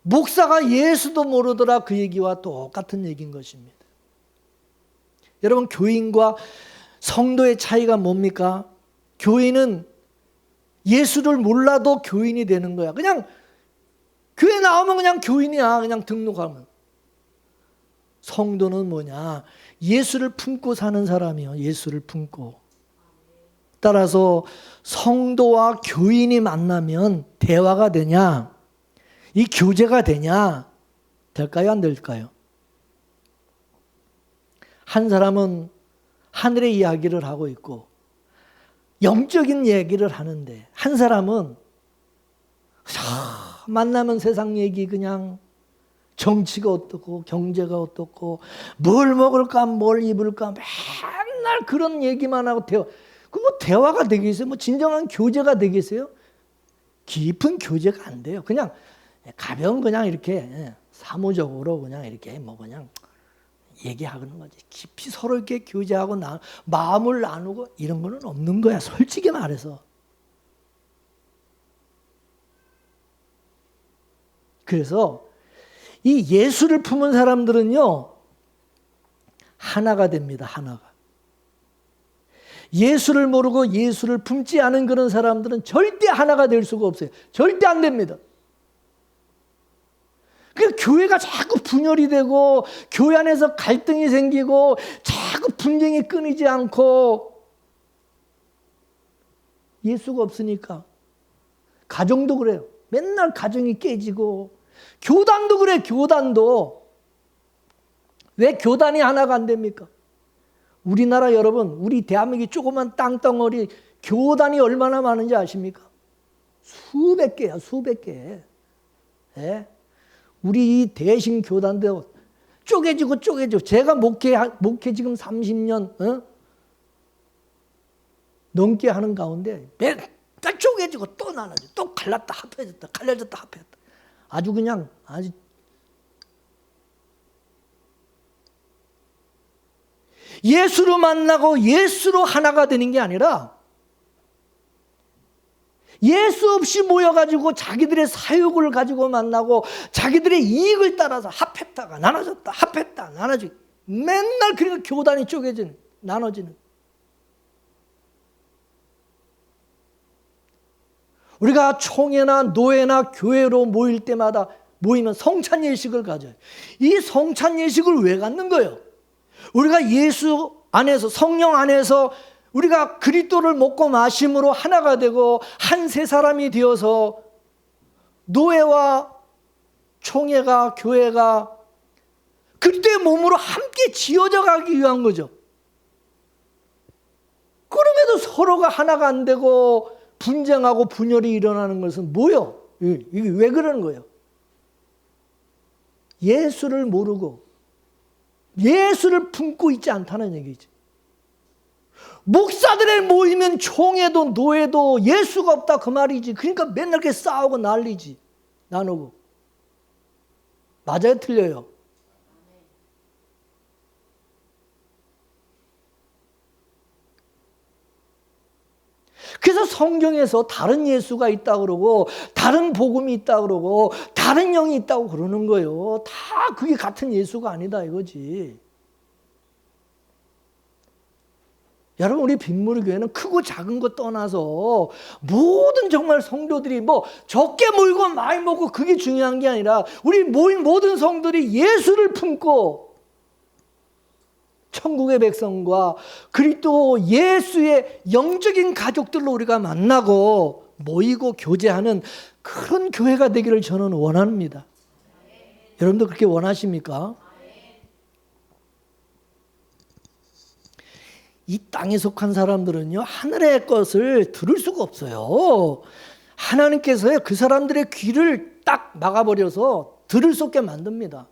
목사가 예수도 모르더라, 그 얘기와 똑같은 얘기인 것입니다. 여러분, 교인과 성도의 차이가 뭡니까? 교인은 예수를 몰라도 교인이 되는 거야. 그냥 교회 나오면 그냥 교인이야. 그냥 등록하면. 성도는 뭐냐? 예수를 품고 사는 사람이요. 예수를 품고. 따라서 성도와 교인이 만나면 대화가 되냐? 이 교제가 되냐? 될까요? 안 될까요? 한 사람은 하늘의 이야기를 하고 있고 영적인 얘기를 하는데, 한 사람은 만나면 세상 얘기, 그냥 정치가 어떻고 경제가 어떻고 뭘 먹을까 뭘 입을까 맨날 그런 얘기만 하고 그 뭐 대화가 되겠어요? 뭐 진정한 교제가 되겠어요? 깊은 교제가 안 돼요. 그냥 가벼운, 그냥 이렇게 사무적으로 그냥 이렇게 뭐 그냥 얘기하는 거지. 깊이 서로 이렇게 교제하고 마음을 나누고 이런 거는 없는 거야. 솔직히 말해서. 그래서 이 예수를 품은 사람들은요, 하나가 됩니다. 하나가. 예수를 모르고 예수를 품지 않은 그런 사람들은 절대 하나가 될 수가 없어요. 절대 안 됩니다. 그 교회가 자꾸 분열이 되고 교회 안에서 갈등이 생기고 자꾸 분쟁이 끊이지 않고, 예수가 없으니까. 가정도 그래요. 맨날 가정이 깨지고, 교단도 그래. 교단도. 왜 교단이 하나가 안 됩니까? 우리나라, 여러분, 우리 대한민국이 조그만 땅덩어리 교단이 얼마나 많은지 아십니까? 수백 개야. 수백 개. 예? 우리 이 대신 교단도 쪼개지고 쪼개지고. 제가 목회 지금 30년 넘게 하는 가운데 맨날 쪼개지고 또 나눠져. 또 갈랐다 합해졌다. 갈라졌다 합해졌다. 아주 그냥 아주. 예수로 만나고 예수로 하나가 되는 게 아니라 예수 없이 모여가지고 자기들의 사욕을 가지고 만나고 자기들의 이익을 따라서 합했다가 나눠졌다, 합했다, 나눠지고, 맨날 그러니까 교단이 쪼개지는, 나눠지는. 우리가 총회나 노회나 교회로 모일 때마다 모이면 성찬 예식을 가져요. 이 성찬 예식을 왜 갖는 거예요? 우리가 예수 안에서, 성령 안에서 우리가 그리스도를 먹고 마심으로 하나가 되고 한 세 사람이 되어서 노회와 총회가, 교회가 그리스도의 몸으로 함께 지어져 가기 위한 거죠. 그럼에도 서로가 하나가 안 되고 분쟁하고 분열이 일어나는 것은 뭐예요? 이게 왜 그러는 거예요? 예수를 모르고 예수를 품고 있지 않다는 얘기지. 목사들의 모이면 총회도 노회도 예수가 없다, 그 말이지. 그러니까 맨날 이렇게 싸우고 난리지. 나누고. 맞아요? 틀려요? 그래서 성경에서 다른 예수가 있다고 그러고 다른 복음이 있다고 그러고 다른 영이 있다고 그러는 거예요. 다 그게 같은 예수가 아니다 이거지. 여러분, 우리 빅물교회는 크고 작은 거 떠나서 모든 정말 성도들이 뭐 적게 모이고 많이 모이고 그게 중요한 게 아니라 우리 모인 모든 성들이 예수를 품고 천국의 백성과 그리스도 예수의 영적인 가족들로 우리가 만나고 모이고 교제하는 그런 교회가 되기를 저는 원합니다. 여러분도 그렇게 원하십니까? 이 땅에 속한 사람들은요, 하늘의 것을 들을 수가 없어요. 하나님께서 그 사람들의 귀를 딱 막아버려서 들을 수 없게 만듭니다.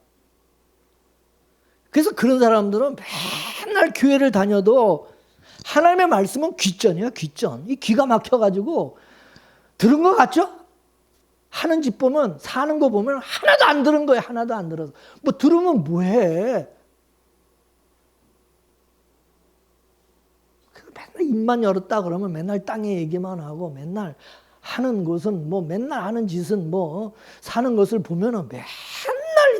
그래서 그런 사람들은 맨날 교회를 다녀도 하나님의 말씀은 귀전이야, 귀전. 이 귀가 막혀가지고 들은 것 같죠? 하는 집 보면, 사는 거 보면 하나도 안 들은 거예요. 하나도 안 들어서. 뭐 들으면 뭐해? 맨날 입만 열었다 그러면 맨날 땅의 얘기만 하고, 맨날 하는 것은 뭐 맨날 하는 짓은 뭐 사는 것을 보면은 맨날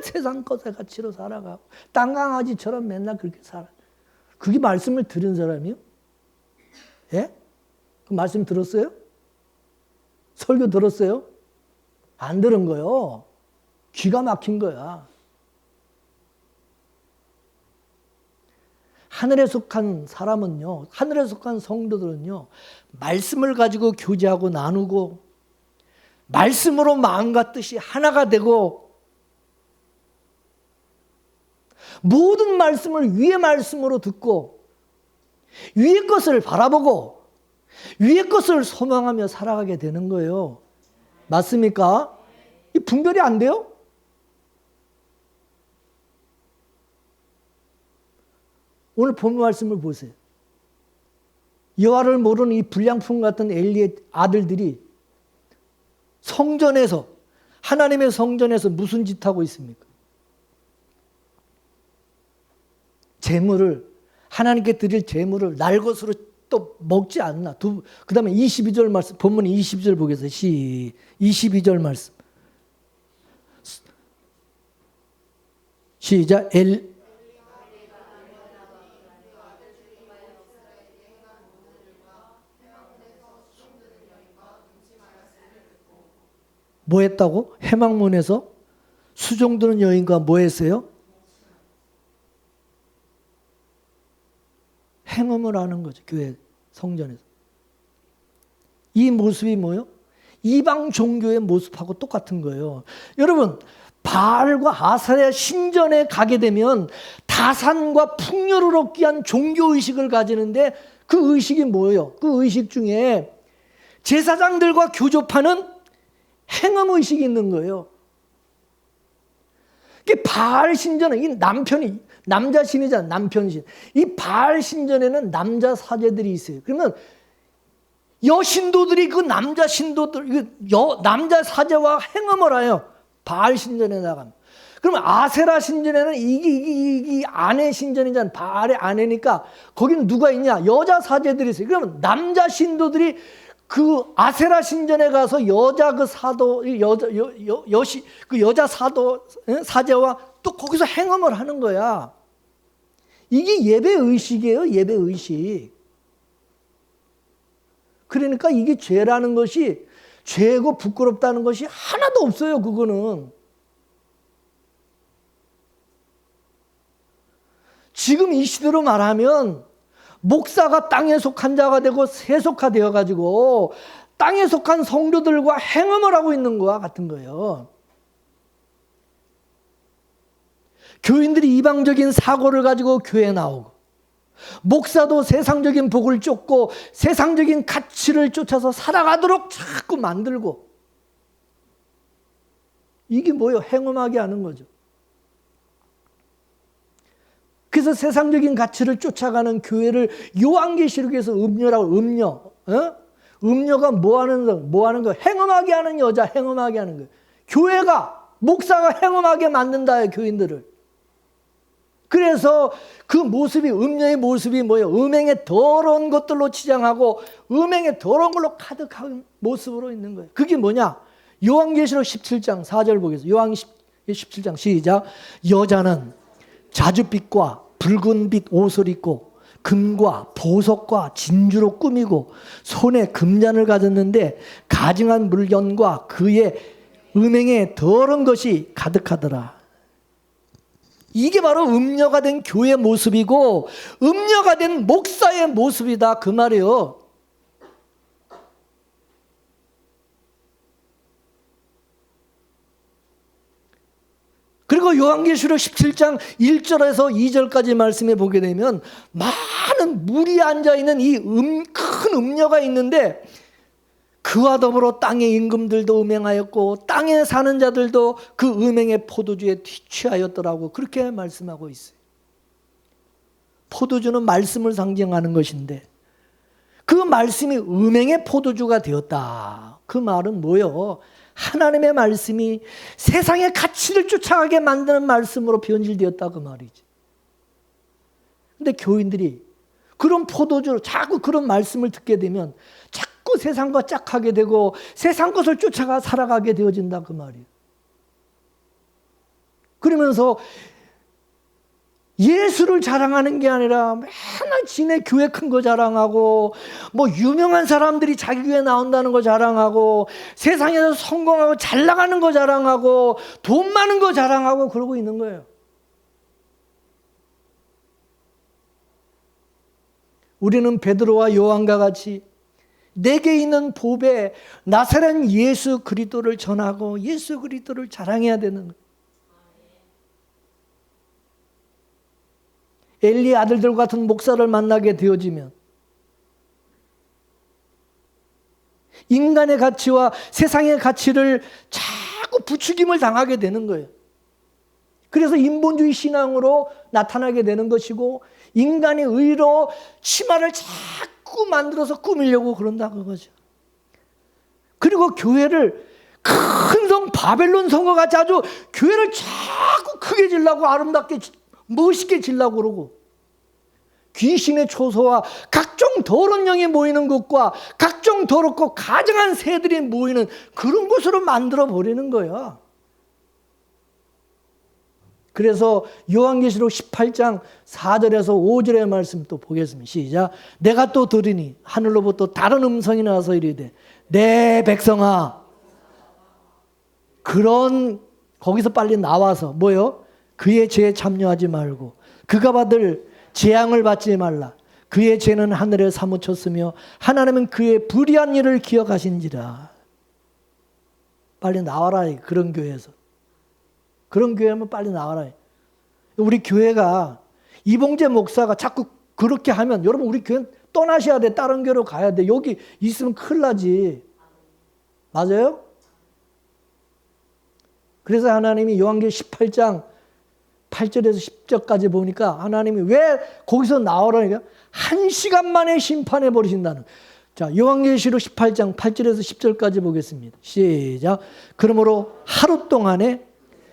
세상 것에 가치로 살아가고 땅강아지처럼 맨날 그렇게 살아. 그게 말씀을 들은 사람이요? 예? 그 말씀 들었어요? 설교 들었어요? 안 들은 거요. 귀가 막힌 거야. 하늘에 속한 사람은요, 하늘에 속한 성도들은요, 말씀을 가지고 교제하고 나누고, 말씀으로 마음과 뜻이 하나가 되고, 모든 말씀을 위의 말씀으로 듣고, 위의 것을 바라보고, 위의 것을 소망하며 살아가게 되는 거예요. 맞습니까? 이 분별이 안 돼요? 오늘 본 말씀을 보세요. 여호와를 모르는 이 불량품 같은 엘리의 아들들이 성전에서, 하나님의 성전에서 무슨 짓 하고 있습니까? 재물을, 하나님께 드릴 재물을 날 것으로 또 먹지 않나. 그 다음에 22절 말씀, 본문 22절 보겠어요. 22절 말씀. 시작. 뭐 했다고? 해망문에서 수종드는 여인과 뭐 했어요? 행음을 하는 거죠. 교회 성전에서. 이 모습이 뭐예요? 이방 종교의 모습하고 똑같은 거예요. 여러분, 바알과 아세라 신전에 가게 되면 다산과 풍요를 얻기 위한 종교의식을 가지는데 그 의식이 뭐예요? 그 의식 중에 제사장들과 교접하는 행음의식이 있는 거예요. 바알 신전은 이 남편이 남자 신이잖아. 남편 신. 이 바알 신전에는 남자 사제들이 있어요. 그러면 여신도들이 그 남자 신도들, 남자 사제와 행음을 해요. 바알 신전에 나가면. 그러면 아세라 신전에는 이 아내 신전이잖아. 바알의 아내니까 거기는 누가 있냐? 여자 사제들이 있어요. 그러면 남자 신도들이 그 아세라 신전에 가서 여자 그 사도, 그 여자 사도, 사제와 또 거기서 행음을 하는 거야. 이게 예배 의식이에요. 예배 의식. 그러니까 이게 죄라는 것이, 죄고 부끄럽다는 것이 하나도 없어요. 그거는. 지금 이 시대로 말하면 목사가 땅에 속한 자가 되고 세속화되어 가지고 땅에 속한 성도들과 행음을 하고 있는 것과 같은 거예요. 교인들이 이방적인 사고를 가지고 교회에 나오고, 목사도 세상적인 복을 쫓고 세상적인 가치를 쫓아서 살아가도록 자꾸 만들고, 이게 뭐예요? 행음하게 하는 거죠. 그래서 세상적인 가치를 쫓아가는 교회를 요한계시록에서 음녀라고, 음녀. 음녀가 뭐 하는 거? 행음하게 하는 여자, 행음하게 하는 거예요. 교회가, 목사가 행음하게 만든다요, 교인들을. 그래서 그 모습이, 음녀의 모습이 뭐예요? 음행의 더러운 것들로 치장하고 음행의 더러운 걸로 가득한 모습으로 있는 거예요. 그게 뭐냐? 요한계시록 17장 4절 보겠습니다. 요한계시록 17장 시작. 여자는 자줏빛과 붉은 빛 옷을 입고 금과 보석과 진주로 꾸미고 손에 금잔을 가졌는데 가증한 물건과 그의 음행의 더러운 것이 가득하더라. 이게 바로 음녀가 된 교회의 모습이고 음녀가 된 목사의 모습이다, 그 말이에요. 그리고 요한계시록 17장 1절에서 2절까지 말씀해 보게 되면 많은 물이 앉아있는 이 큰 음녀가 있는데 그와 더불어 땅의 임금들도 음행하였고 땅에 사는 자들도 그 음행의 포도주에 취하였더라고, 그렇게 말씀하고 있어요. 포도주는 말씀을 상징하는 것인데 그 말씀이 음행의 포도주가 되었다. 그 말은 뭐예요? 하나님의 말씀이 세상의 가치를 쫓아가게 만드는 말씀으로 변질되었다 그 말이지. 근데 교인들이 그런 포도주로 자꾸 그런 말씀을 듣게 되면 자꾸 세상과 짝하게 되고 세상 것을 쫓아가 살아가게 되어진다 그 말이에요. 그러면서 예수를 자랑하는 게 아니라 맨날 지네 교회 큰 거 자랑하고 뭐 유명한 사람들이 자기 교회 나온다는 거 자랑하고 세상에서 성공하고 잘 나가는 거 자랑하고 돈 많은 거 자랑하고 그러고 있는 거예요. 우리는 베드로와 요한과 같이 내게 있는 복에 나사렛 예수 그리스도를 전하고 예수 그리스도를 자랑해야 되는 거예요. 엘리 아들들 같은 목사를 만나게 되어지면 인간의 가치와 세상의 가치를 자꾸 부추김을 당하게 되는 거예요. 그래서 인본주의 신앙으로 나타나게 되는 것이고 인간의 의로 치마를 자꾸 만들어서 꾸미려고 그런다 그거죠. 그리고 교회를 큰 성 바벨론 성과같이 아주 교회를 자꾸 크게 지려고 아름답게 멋있게 지려고 그러고 귀신의 초소와 각종 더러운 영이 모이는 것과 각종 더럽고 가증한 새들이 모이는 그런 곳으로 만들어 버리는 거야. 그래서 요한계시록 18장 4절에서 5절의 말씀 또 보겠습니다. 시작. 내가 또 들으니 하늘로부터 다른 음성이 나서 이르되 내 백성아, 그런 거기서 빨리 나와서 뭐요? 그의 죄에 참여하지 말고 그가 받을 재앙을 받지 말라. 그의 죄는 하늘에 사무쳤으며 하나님은 그의 불의한 일을 기억하신지라. 빨리 나와라. 그런 교회에서. 그런 교회면 빨리 나와라. 우리 교회가 이봉재 목사가 자꾸 그렇게 하면 여러분 우리 교회는 떠나셔야 돼. 다른 교회로 가야 돼. 여기 있으면 큰일 나지. 맞아요? 그래서 하나님이 요한계시록 18장 8절에서 10절까지 보니까 하나님이 왜 거기서 나오라니까 1시간 만에 심판해 버리신다는. 자, 요한계시록 18장 8절에서 10절까지 보겠습니다. 시작. 그러므로 하루 동안에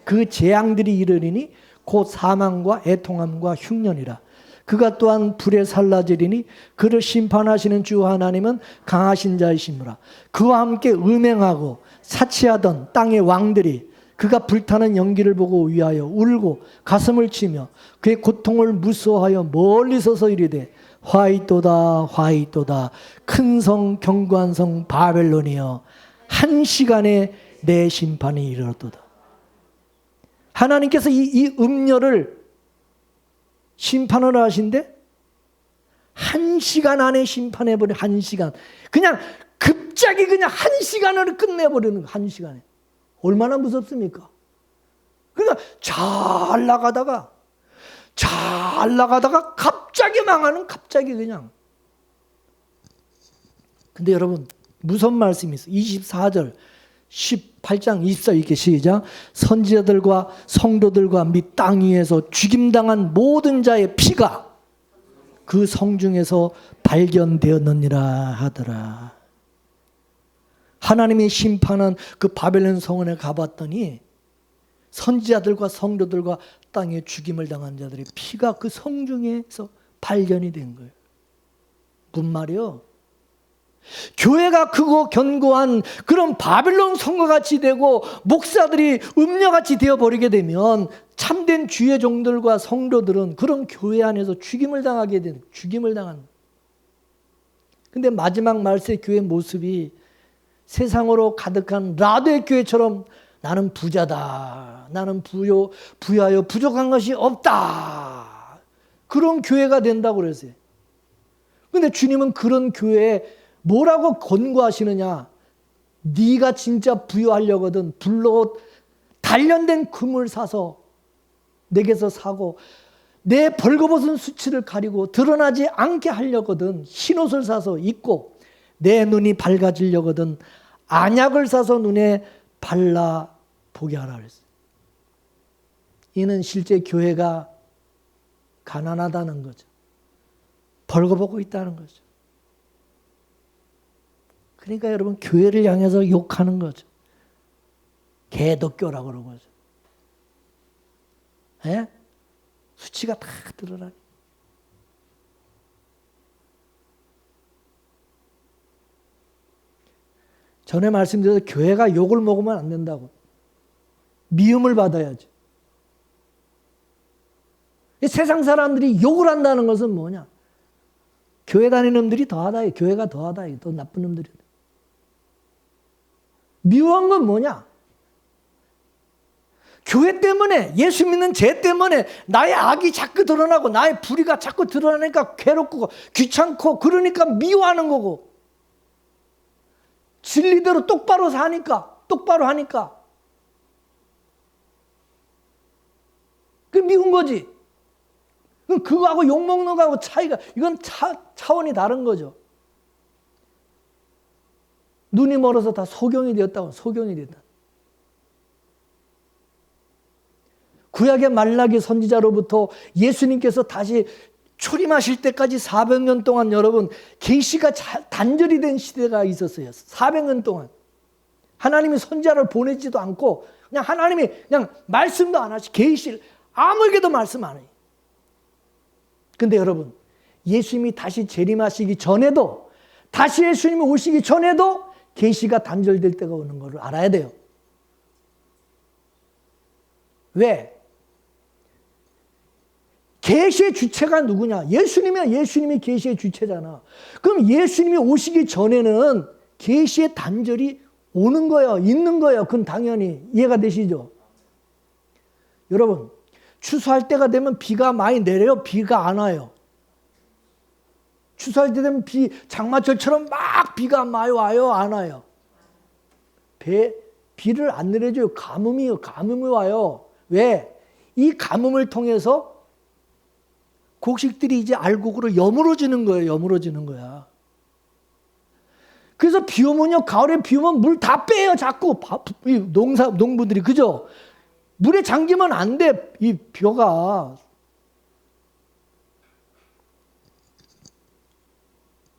그 재앙들이 이르리니 곧 사망과 애통함과 흉년이라. 그가 또한 불에 살라지리니 그를 심판하시는 주 하나님은 강하신 자이시므라. 그와 함께 음행하고 사치하던 땅의 왕들이 그가 불타는 연기를 보고 위하여 울고 가슴을 치며 그의 고통을 무서워하여 멀리 서서 이르되 화이또다 화이또다 큰 성 견고한 성 바벨론이여 한 시간에 내 심판이 이르렀도다. 하나님께서 이 음녀를 심판을 하신데 1시간 안에 심판해버려. 1시간 그냥 급작이 그냥 1시간을 끝내버리는 거예요. 1시간에. 얼마나 무섭습니까? 그러니까 잘 나가다가 갑자기 망하는, 갑자기 그냥. 근데 여러분 무슨 말씀이 있어요? 24절 18장 24 이렇게 시작. 선지자들과 성도들과 및 땅 위에서 죽임당한 모든 자의 피가 그 성중에서 발견되었느니라 하더라. 하나님이 심판한 그 바벨론 성원에 가봤더니 선지자들과 성도들과 땅에 죽임을 당한 자들의 피가 그 성중에서 발견이 된 거예요. 무슨 말이요? 교회가 크고 견고한 그런 바벨론 성과같이 되고 목사들이 음녀같이 되어버리게 되면 참된 주의 종들과 성도들은 그런 교회 안에서 죽임을 당하게 되는, 죽임을 당하는. 근데 마지막 말세 교회 모습이 세상으로 가득한 라도의 교회처럼 나는 부자다, 나는 부유하여 부족한 것이 없다, 그런 교회가 된다고 그랬어요. 근데 주님은 그런 교회에 뭐라고 권고하시느냐? 네가 진짜 부유하려거든 불로 단련된 금을 사서 내게서 사고 내 벌거벗은 수치를 가리고 드러나지 않게 하려거든 흰옷을 사서 입고 내 눈이 밝아지려거든 안약을 사서 눈에 발라 보게 하라 그랬어요. 이는 실제 교회가 가난하다는 거죠. 벌거벗고 있다는 거죠. 그러니까 여러분 교회를 향해서 욕하는 거죠. 개독교라고 그러는 거죠. 예? 수치가 다 드러나니. 전에 말씀드렸듯이 교회가 욕을 먹으면 안 된다고. 미움을 받아야지. 세상 사람들이 욕을 한다는 것은 뭐냐? 교회 다니는 놈들이 더하다. 교회가 더하다. 더 나쁜 놈들이. 미워한 건 뭐냐? 교회 때문에, 예수 믿는 죄 때문에 나의 악이 자꾸 드러나고 나의 불의가 자꾸 드러나니까 괴롭고 귀찮고 그러니까 미워하는 거고, 진리대로 똑바로 하니까 그 미운 거지. 그거하고 욕먹는 거하고 차이가, 이건 차원이 다른 거죠. 눈이 멀어서 다 소경이 되었다. 구약의 말라기 선지자로부터 예수님께서 다시 초림하실 때까지 400년 동안 여러분 계시가 단절이 된 시대가 있었어요. 400년 동안 하나님이 선지자를 보내지도 않고 그냥 하나님이 그냥 말씀도 안 하시, 계시를 아무에게도 말씀 안 해요. 근데 여러분, 예수님이 다시 재림하시기 전에도, 다시 예수님이 오시기 전에도 계시가 단절될 때가 오는 것을 알아야 돼요. 왜? 계시의 주체가 누구냐? 예수님이야. 예수님이 계시의 주체잖아. 그럼 예수님이 오시기 전에는 계시의 단절이 오는 거예요. 있는 거예요. 그건 당연히 이해가 되시죠? 여러분, 추수할 때가 되면 비가 많이 내려요? 비가 안 와요? 추수할 때 되면 장마철처럼 막 비가 많이 와요? 안 와요? 비를 안 내려줘요. 가뭄이 와요. 왜? 이 가뭄을 통해서 곡식들이 이제 알곡으로 여물어지는 거야. 그래서 비 오면요, 가을에 비 오면 물 다 빼요. 자꾸 농부들이, 그죠? 물에 잠기면 안 돼, 이 벼가.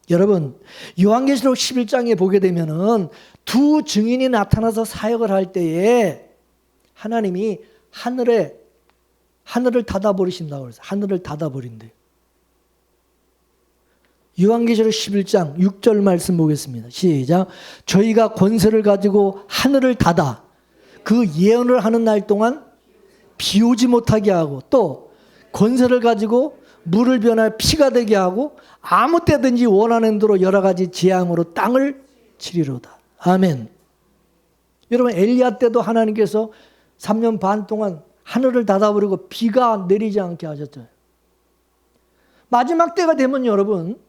여러분, 요한계시록 11장에 보게 되면은 두 증인이 나타나서 사역을 할 때에 하나님이 하늘을 닫아버리신다고 그랬어요. 하늘을 닫아버린대요. 요한계시록 11장 6절 말씀 보겠습니다. 시작. 저희가 권세를 가지고 하늘을 닫아 그 예언을 하는 날 동안 비 오지 못하게 하고, 또 권세를 가지고 물을 변할 피가 되게 하고 아무 때든지 원하는 대로 여러 가지 재앙으로 땅을 치리로다. 아멘. 여러분, 엘리야 때도 하나님께서 3년 반 동안 하늘을 닫아버리고 비가 내리지 않게 하셨잖아요. 마지막 때가 되면 여러분,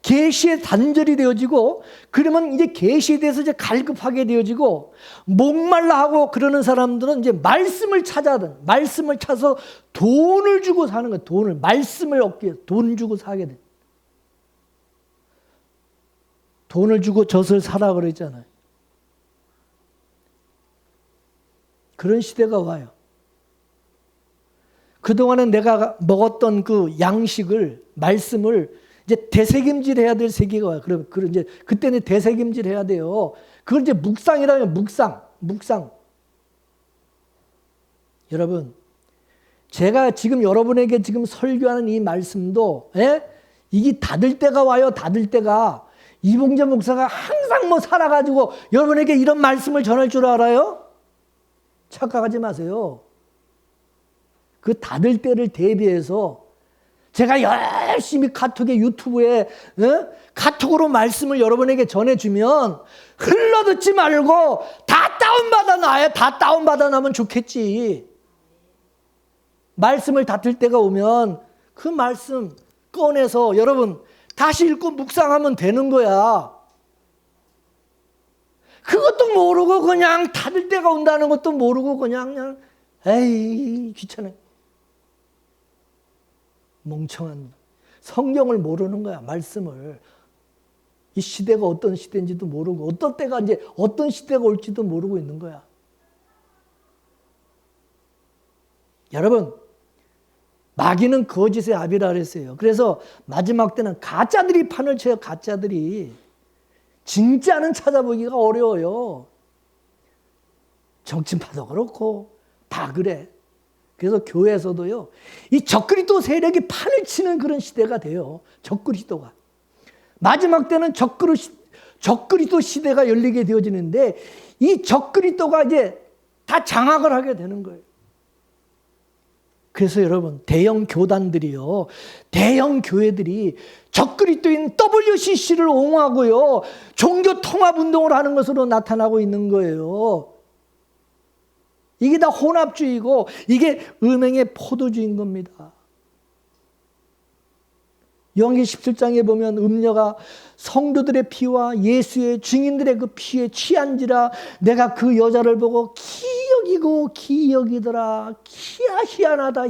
계시의 단절이 되어지고, 그러면 이제 계시에 대해서 이제 갈급하게 되어지고, 목말라 하고 그러는 사람들은 이제 말씀을 찾아서 돈을 주고 사는 거예요. 말씀을 얻기 위해서 돈 주고 사게 돼. 돈을 주고 젖을 사라 그랬잖아요. 그런 시대가 와요. 그동안은 내가 먹었던 그 양식을, 말씀을 이제 되새김질 해야 될 세계가 와요. 그럼 이제 그때는 되새김질 해야 돼요. 그걸 이제 묵상이라면 묵상. 여러분, 제가 지금 여러분에게 지금 설교하는 이 말씀도, 이게 닫을 때가 와요. 닫을 때가. 이봉재 목사가 항상 살아가지고 여러분에게 이런 말씀을 전할 줄 알아요? 착각하지 마세요. 그 닫을 때를 대비해서 제가 열심히 카톡에, 유튜브에 카톡으로 말씀을 여러분에게 전해주면 흘러듣지 말고 다 다운받아 놔요. 다 다운받아 놔면 좋겠지. 말씀을 닫을 때가 오면 그 말씀 꺼내서 여러분 다시 읽고 묵상하면 되는 거야. 그것도 모르고 그냥 닫을 때가 온다는 것도 모르고 그냥 에이 귀찮아. 멍청한, 성경을 모르는 거야. 말씀을. 이 시대가 어떤 시대인지도 모르고 어떤 때가 이제 어떤 시대가 올지도 모르고 있는 거야. 여러분, 마귀는 거짓의 아비라 그랬어요. 그래서 마지막 때는 가짜들이 판을 쳐요. 가짜들이. 진짜는 찾아보기가 어려워요. 정치파도 그렇고 다 그래. 그래서 교회에서도요, 이 적그리스도 세력이 판을 치는 그런 시대가 돼요. 적그리스도가. 마지막 때는 적그리스도 시대가 열리게 되어지는데, 이 적그리스도가 이제 다 장악을 하게 되는 거예요. 그래서 여러분, 대형 교단들이요, 대형 교회들이 적그리스도인 WCC를 옹호하고요, 종교 통합 운동을 하는 것으로 나타나고 있는 거예요. 이게 다 혼합주의고 이게 음행의 포도주의인 겁니다. 요한계시록 17장에 보면 음녀가 성도들의 피와 예수의 증인들의 그 피에 취한지라 내가 그 여자를 보고 기여기더라. 희한하다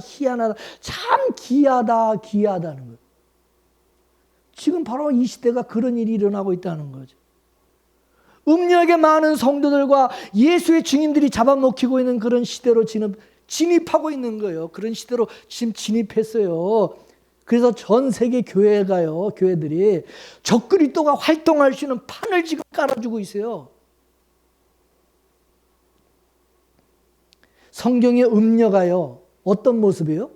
참 귀하다는 거예요. 지금 바로 이 시대가 그런 일이 일어나고 있다는 거죠. 음녀에게 많은 성도들과 예수의 증인들이 잡아먹히고 있는 그런 시대로 지금 진입하고 있는 거예요. 그런 시대로 지금 진입했어요. 그래서 전 세계 교회들이 적그리스도가 활동할 수 있는 판을 지금 깔아주고 있어요. 성경의 음녀가요, 어떤 모습이에요?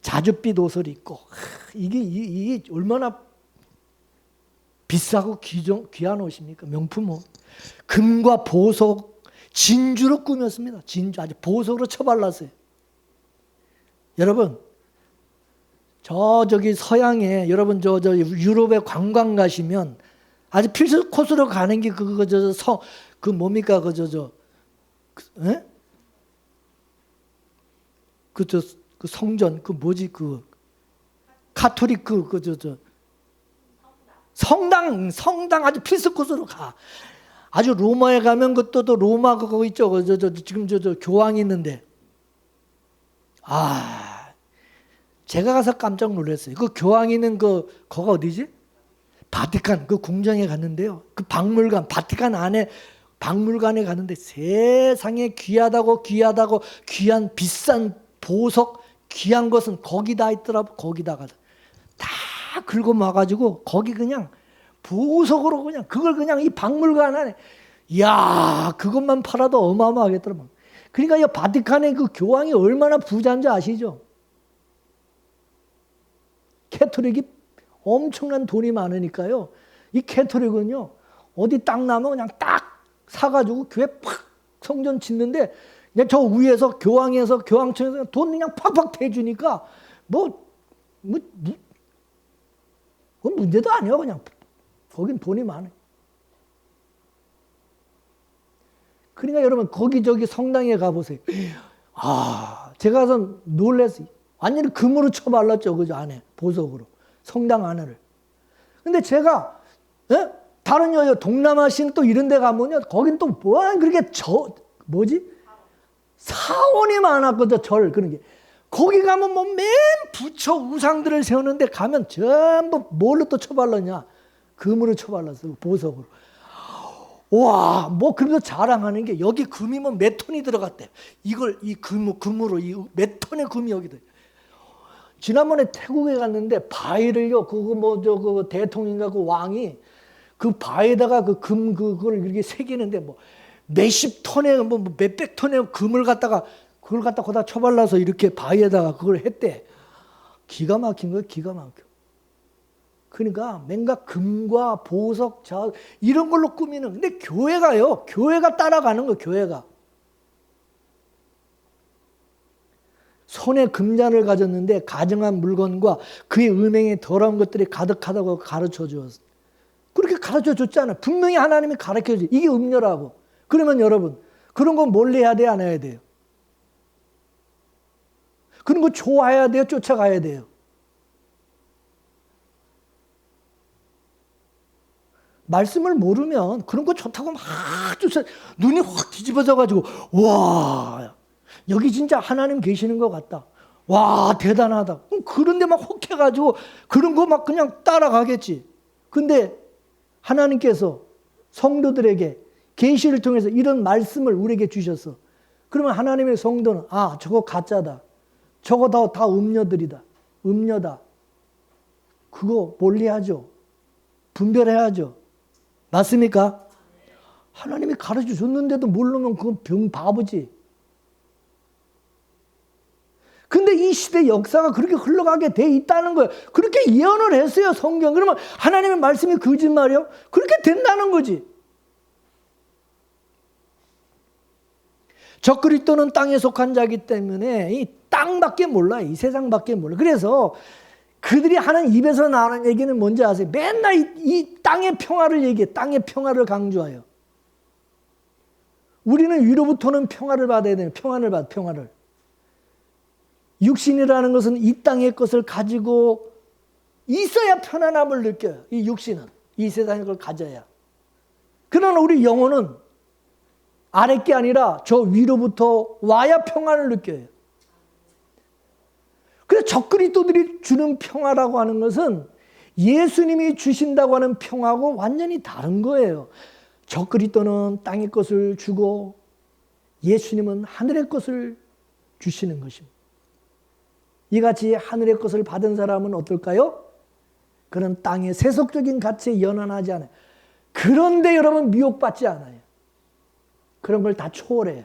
자줏빛 옷을 입고, 이게 얼마나 비싸고 귀한 옷입니까? 명품 옷. 금과 보석, 진주로 꾸몄습니다. 진주, 아주 보석으로 쳐발랐어요. 여러분, 저기 서양에, 여러분 저 유럽에 관광 가시면 아주 필수 코스로 가는 게 그 뭡니까? 그 성전, 카톨릭 성당 아주 필수 코스로 가. 아주 로마에 가면 그것도 로마 그거 있죠. 지금 교황이 있는데. 제가 가서 깜짝 놀랐어요. 그 교황이 있는 거가 어디지? 바티칸 그 궁정에 갔는데요. 그 박물관, 바티칸 안에 박물관에 갔는데 세상에 귀하다고 귀한 비싼 보석, 귀한 것은 거기다 있더라고. 거기다가 다 긁어 모아가지고 거기 그냥 보석으로 그걸 그냥 이 박물관 안에, 이야, 그것만 팔아도 어마어마하겠더라고요. 그러니까 이 바티칸의 그 교황이 얼마나 부자인지 아시죠? 캐톨릭이 엄청난 돈이 많으니까요. 이 캐톨릭은요, 어디 땅 나면 그냥 딱 사가지고 교회 팍 성전 짓는데, 그냥 저 위에서 교황청에서 돈 그냥 팍팍 대주니까 그건 문제도 아니에요. 그냥 거긴 돈이 많아요. 그러니까 여러분 거기저기 성당에 가보세요. 제가 가서 놀랐어요. 완전히 금으로 쳐발랐죠. 그죠? 안에 보석으로 성당 안에를. 근데 제가 다른 동남아시아 또 이런 데 가면요, 거긴 또 그렇게 사원이 많았거든. 절 그런 게. 거기 가면 맨 부처 우상들을 세우는데 가면 전부 뭘로 또 쳐발랐냐? 금으로 쳐발랐어. 보석으로. 와, 그래서 자랑하는 게 여기 금이 몇 톤이 들어갔대. 이 금으로 몇 톤의 금이 여기 들어. 지난번에 태국에 갔는데 바위를요, 그거 대통령인가 그 왕이 그 바위에다가 그걸 이렇게 새기는데 몇십 톤의 몇백 톤의 금을 그걸 갖다 거기다 쳐발라서 이렇게 바위에다가 그걸 했대. 기가 막힌 거예요, 기가 막혀. 그러니까 뭔가 금과 보석, 이런 걸로 꾸미는. 근데 교회가 따라가는 거예요, 교회가. 손에 금잔을 가졌는데 가증한 물건과 그의 음행에 더러운 것들이 가득하다고 가르쳐 주었어. 그렇게 가르쳐 줬잖아요. 분명히 하나님이 가르쳐 주지. 이게 음녀라고. 그러면 여러분, 그런 거 몰래 해야 돼요, 안 해야 돼요? 그런 거 좋아해야 돼요, 쫓아가야 돼요? 말씀을 모르면 그런 거 좋다고 막 눈이 확 뒤집어져가지고, 와, 여기 진짜 하나님 계시는 것 같다. 와, 대단하다. 그런데 막 혹해가지고 그런 거 막 그냥 따라가겠지. 근데 하나님께서 성도들에게 계시를 통해서 이런 말씀을 우리에게 주셨어. 그러면 하나님의 성도는 저거 가짜다. 저거 다 음녀들이다. 음녀다. 그거 멀리하죠. 분별해야죠. 맞습니까? 하나님이 가르쳐 줬는데도 모르면 그건 병 바보지. 근데 이 시대 역사가 그렇게 흘러가게 돼 있다는 거예요. 그렇게 예언을 했어요, 성경. 그러면 하나님의 말씀이 거짓말이요? 그렇게 된다는 거지. 적그리스도는 땅에 속한 자이기 때문에 이 땅밖에 몰라. 이 세상밖에 몰라. 그래서 그들이 하는 입에서 나오는 얘기는 뭔지 아세요? 맨날 이 땅의 평화를 얘기해. 땅의 평화를 강조해요. 우리는 위로부터는 평화를 받아야 돼요. 평화를. 육신이라는 것은 이 땅의 것을 가지고 있어야 편안함을 느껴요. 이 육신은. 이 세상의 걸 가져야. 그러나 우리 영혼은 아랫게 아니라 저 위로부터 와야 평안을 느껴요. 그래서 적그리스도들이 주는 평화라고 하는 것은 예수님이 주신다고 하는 평화하고 완전히 다른 거예요. 적그리스도는 땅의 것을 주고 예수님은 하늘의 것을 주시는 것입니다. 이같이 하늘의 것을 받은 사람은 어떨까요? 그는 땅의 세속적인 가치에 연연하지 않아요. 그런데 여러분 미혹받지 않아요. 그런 걸 다 초월해요.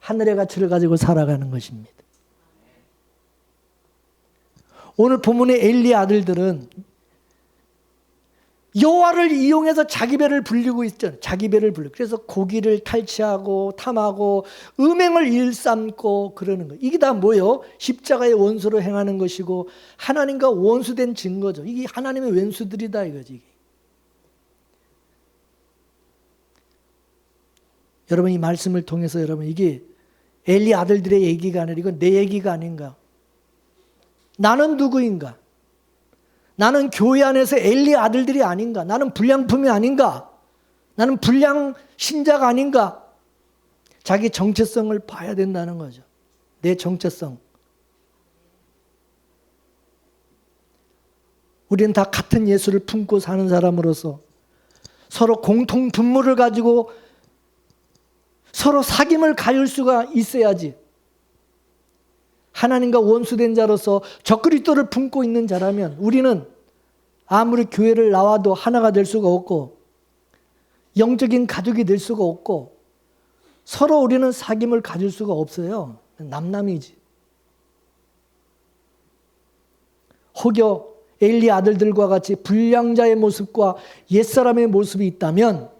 하늘의 가치를 가지고 살아가는 것입니다. 오늘 본문의 엘리 아들들은 여호와를 이용해서 자기 배를 불리고 있잖아요. 자기 배를 불리고. 그래서 고기를 탈취하고 탐하고 음행을 일삼고 그러는 거예요. 이게 다 뭐예요? 십자가의 원수로 행하는 것이고 하나님과 원수된 증거죠. 이게 하나님의 왼수들이다 이거지. 여러분 이 말씀을 통해서 여러분 이게 엘리 아들들의 얘기가 아니라 이건 내 얘기가 아닌가? 나는 누구인가? 나는 교회 안에서 엘리 아들들이 아닌가? 나는 불량품이 아닌가? 나는 불량 신자가 아닌가? 자기 정체성을 봐야 된다는 거죠. 내 정체성. 우리는 다 같은 예수를 품고 사는 사람으로서 서로 공통 분모를 가지고 서로 사귐을 가질 수가 있어야지. 하나님과 원수된 자로서 적그리스도를 품고 있는 자라면 우리는 아무리 교회를 나와도 하나가 될 수가 없고 영적인 가족이 될 수가 없고 서로 우리는 사귐을 가질 수가 없어요. 남남이지. 혹여 엘리 아들들과 같이 불량자의 모습과 옛사람의 모습이 있다면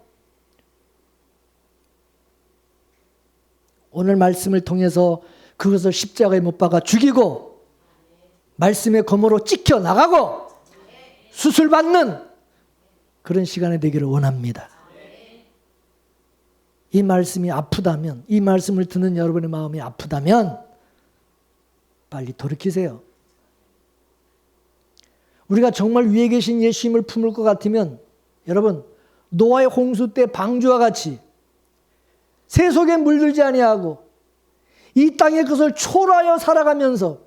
오늘 말씀을 통해서 그것을 십자가에 못 박아 죽이고 말씀의 검으로 찍혀 나가고 수술받는 그런 시간이 되기를 원합니다. 이 말씀이 아프다면, 이 말씀을 듣는 여러분의 마음이 아프다면 빨리 돌이키세요. 우리가 정말 위에 계신 예수님을 품을 것 같으면 여러분 노아의 홍수 때 방주와 같이 세속에 물들지 아니하고 이 땅의 것을 초월하여 살아가면서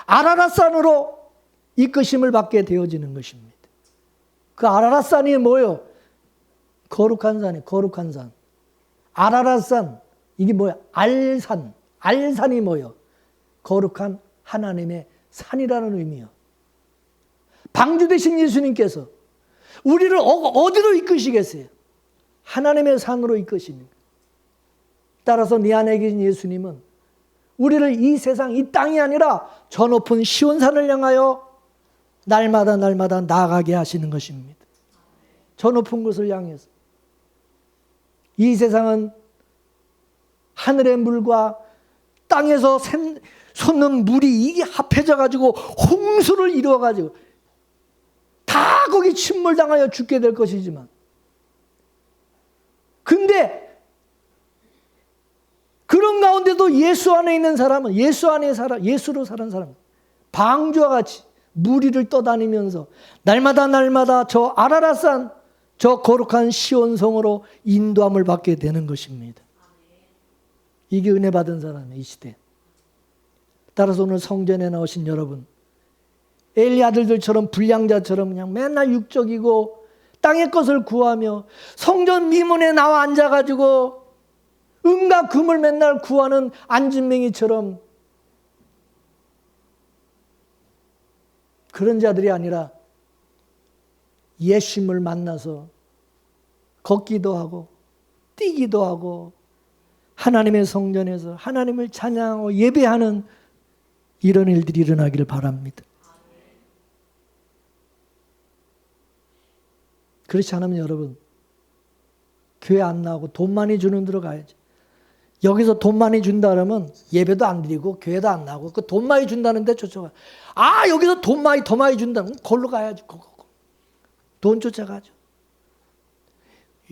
아라랏산으로 이끄심을 받게 되어지는 것입니다. 그 아라랏산이 뭐예요? 거룩한 산이에요. 거룩한 산. 아라랏산 이게 뭐야? 알산. 알산이 뭐예요? 거룩한 하나님의 산이라는 의미예요. 방주 되신 예수님께서 우리를 어디로 이끄시겠어요? 하나님의 산으로 이끄십니다. 따라서 네 안에 계신 예수님은 우리를 이 세상, 이 땅이 아니라 저 높은 시온산을 향하여 날마다 나아가게 하시는 것입니다. 저 높은 곳을 향해서. 이 세상은 하늘의 물과 땅에서 솟는 물이 이게 합해져 가지고 홍수를 이루어 가지고 다 거기 침몰당하여 죽게 될 것이지만 근데 그런 가운데도 예수 안에 있는 사람은 예수로 사는 사람은 방주와 같이 무리를 떠다니면서 날마다 저 아라랏산 저 거룩한 시온성으로 인도함을 받게 되는 것입니다. 이게 은혜 받은 사람이에요. 이 시대. 따라서 오늘 성전에 나오신 여러분 엘리 아들들처럼 불량자처럼 그냥 맨날 육적이고 땅의 것을 구하며 성전 미문에 나와 앉아가지고 은과 금을 맨날 구하는 안진뱅이처럼 그런 자들이 아니라 예수님을 만나서 걷기도 하고 뛰기도 하고 하나님의 성전에서 하나님을 찬양하고 예배하는 이런 일들이 일어나기를 바랍니다. 그렇지 않으면 여러분 교회 안 나오고 돈 많이 주는 데로 가야지. 여기서 돈 많이 준다 그러면 예배도 안 드리고 교회도 안 나오고 그 돈 많이 준다는데 쫓아가. 아 여기서 돈 많이 더 많이 준다면 걸로 가야지. 돈 쫓아가죠.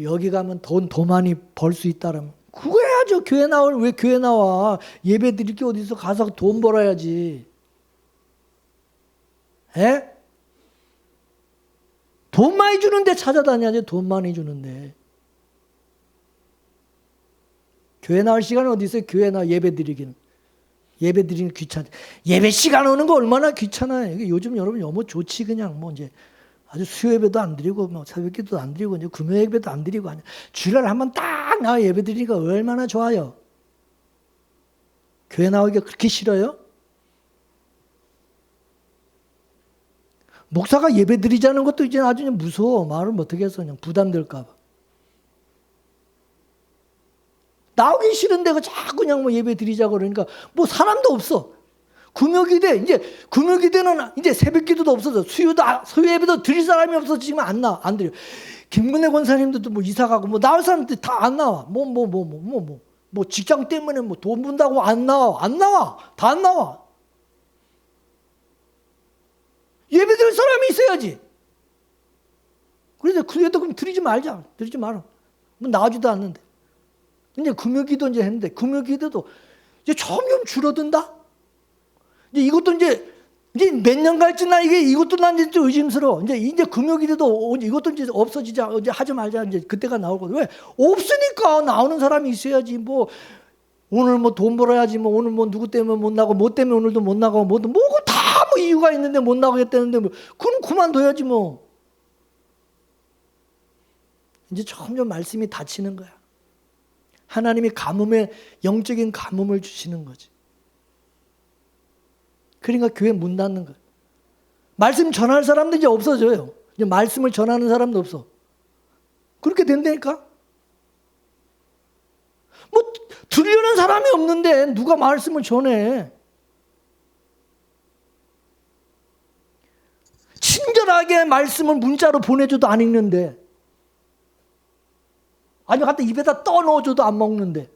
여기 가면 돈 더 많이 벌 수 있다 그러면 그거 해야죠. 교회 나올 왜 교회 나와. 예배 드릴 게 어디서 가서 돈 벌어야지. 에? 돈 많이 주는데 찾아다녀야지. 돈 많이 주는데. 교회 나올 시간은 어디 있어요? 교회 나와 예배 드리기는. 예배 드리는 귀찮아. 예배 시간 오는 거 얼마나 귀찮아요. 요즘 여러분 너무 좋지 그냥 뭐 이제 아주 수요 예배도 안 드리고 뭐 새벽기도도 안 드리고 이제 금요 예배도 안 드리고 주일날 한번 딱 나와 예배 드리니까 얼마나 좋아요. 교회 나오기가 그렇게 싫어요? 목사가 예배 드리자는 것도 이제 아주 무서워. 말을 어떻게 해서 그냥 부담될까 봐. 나오기 싫은데 그 자꾸 그냥 뭐 예배 드리자고 그러니까 뭐 사람도 없어. 금요기대 금요기대는 이제 새벽기도도 없어져. 수요 예배도 드릴 사람이 없어서 지금 안 드려. 김근혜 권사님들도 뭐 이사 가고 뭐 나올 사람들 다 안 나와. 뭐 직장 때문에 뭐 돈 번다고 안 나와. 다 안 나와. 예배 드릴 사람이 있어야지. 그래서 그래도 그럼 드리지 말자. 드리지 마라. 뭐 나오지도 않는데. 이제 금요기도 이제 했는데 금요기도도 이제 점점 줄어든다. 이제 이것도 이제 몇 년 갈지 나 이것도 난 이제 좀 의심스러워. 이제 금요기도도 이것도 이제 없어지자. 이제 하지 말자. 이제 그때가 나오거든. 왜? 없으니까 나오는 사람이 있어야지. 뭐 오늘 뭐 돈 벌어야지. 뭐 오늘 뭐 누구 때문에 못 나가고 뭐 때문에 오늘도 못 나가고 뭐고 다 뭐 이유가 있는데 못 나가겠다는데 뭐 그럼 그만둬야지 뭐. 이제 점점 말씀이 닫히는 거야. 하나님이 영적인 가뭄을 주시는 거지. 그러니까 교회 문 닫는 거야. 말씀 전할 사람도 이제 없어져요. 이제 말씀을 전하는 사람도 없어. 그렇게 된다니까? 뭐 들으려는 사람이 없는데 누가 말씀을 전해? 친절하게 말씀을 문자로 보내줘도 안 읽는데 아니 갖다 입에다 떠넣어줘도 안 먹는데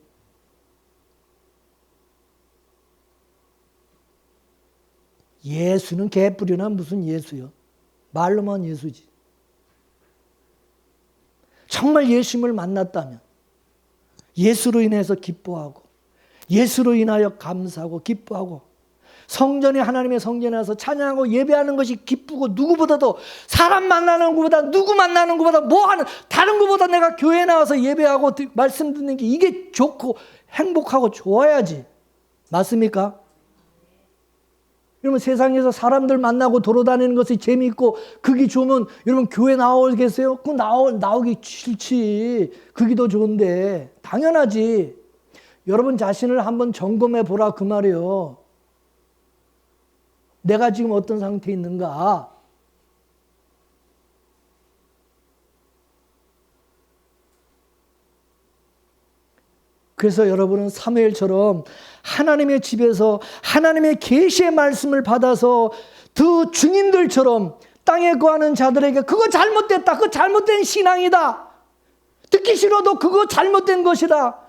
예수는 개뿌리나 무슨 예수요. 말로만 예수지. 정말 예수님을 만났다면 예수로 인해서 기뻐하고 예수로 인하여 감사하고 기뻐하고 성전에 하나님의 성전에 와서 찬양하고 예배하는 것이 기쁘고 누구보다도 사람 만나는 것보다 누구 만나는 것보다 다른 것보다 내가 교회에 나와서 예배하고 말씀 듣는 게 이게 좋고 행복하고 좋아야지. 맞습니까? 여러분 세상에서 사람들 만나고 돌아다니는 것이 재미있고 그게 좋으면 여러분 교회 나오겠어요? 그 나오기 싫지. 그게 더 좋은데 당연하지. 여러분 자신을 한번 점검해 보라 그 말이에요. 내가 지금 어떤 상태에 있는가? 그래서 여러분은 사무엘처럼 하나님의 집에서 하나님의 계시의 말씀을 받아서 그 증인들처럼 땅에 거하는 자들에게 그거 잘못됐다. 그거 잘못된 신앙이다. 듣기 싫어도 그거 잘못된 것이다.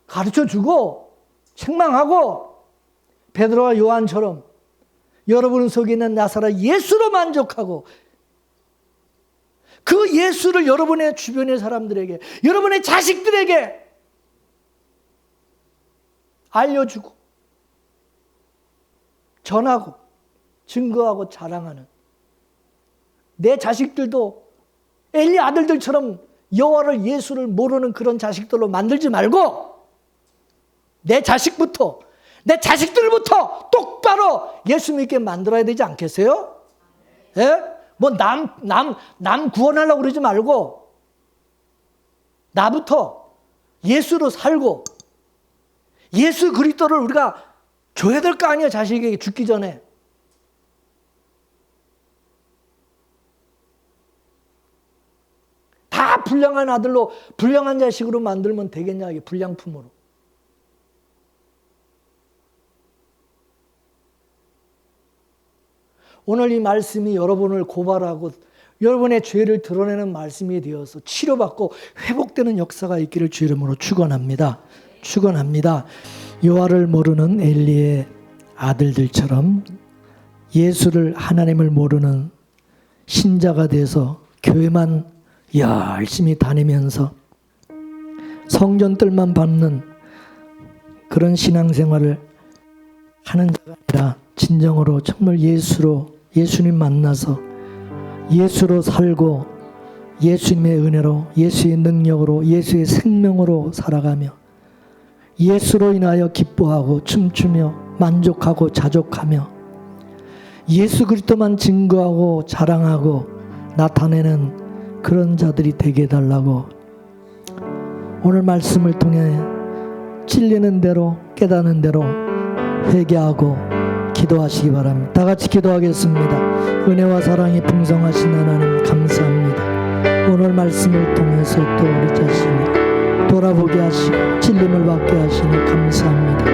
가르쳐주고 책망하고 베드로와 요한처럼 여러분 속에 있는 나사렛 예수로 만족하고 그 예수를 여러분의 주변의 사람들에게 여러분의 자식들에게 알려주고 전하고 증거하고 자랑하는 내 자식들도 엘리 아들들처럼 여호와를 예수를 모르는 그런 자식들로 만들지 말고 내 자식들부터 똑바로 예수 믿게 만들어야 되지 않겠어요? 예? 뭐 남 구원하려고 그러지 말고 나부터 예수로 살고 예수 그리스도를 우리가 줘야 될 거 아니에요. 자식에게 죽기 전에. 다 불량한 아들로 불량한 자식으로 만들면 되겠냐, 이게 불량품으로. 오늘 이 말씀이 여러분을 고발하고 여러분의 죄를 드러내는 말씀이 되어서 치료받고 회복되는 역사가 있기를 주 이름으로 축원합니다. 축원합니다. 여호와를 모르는 엘리의 아들들처럼 예수를, 하나님을 모르는 신자가 돼서 교회만 열심히 다니면서 성전들만 밟는 그런 신앙생활을 하는 자가 아니라 진정으로 정말 예수님 만나서 예수로 살고 예수님의 은혜로, 예수의 능력으로, 예수의 생명으로 살아가며 예수로 인하여 기뻐하고 춤추며 만족하고 자족하며 예수 그리스도만 증거하고 자랑하고 나타내는 그런 자들이 되게 해달라고 오늘 말씀을 통해 찔리는 대로 깨닫는 대로 회개하고 기도하시기 바랍니다. 다 같이 기도하겠습니다. 은혜와 사랑이 풍성하신 하나님 감사합니다. 오늘 말씀을 통해서 또 우리 자신을 돌아보게 하시고 찔림을 받게 하시니 감사합니다.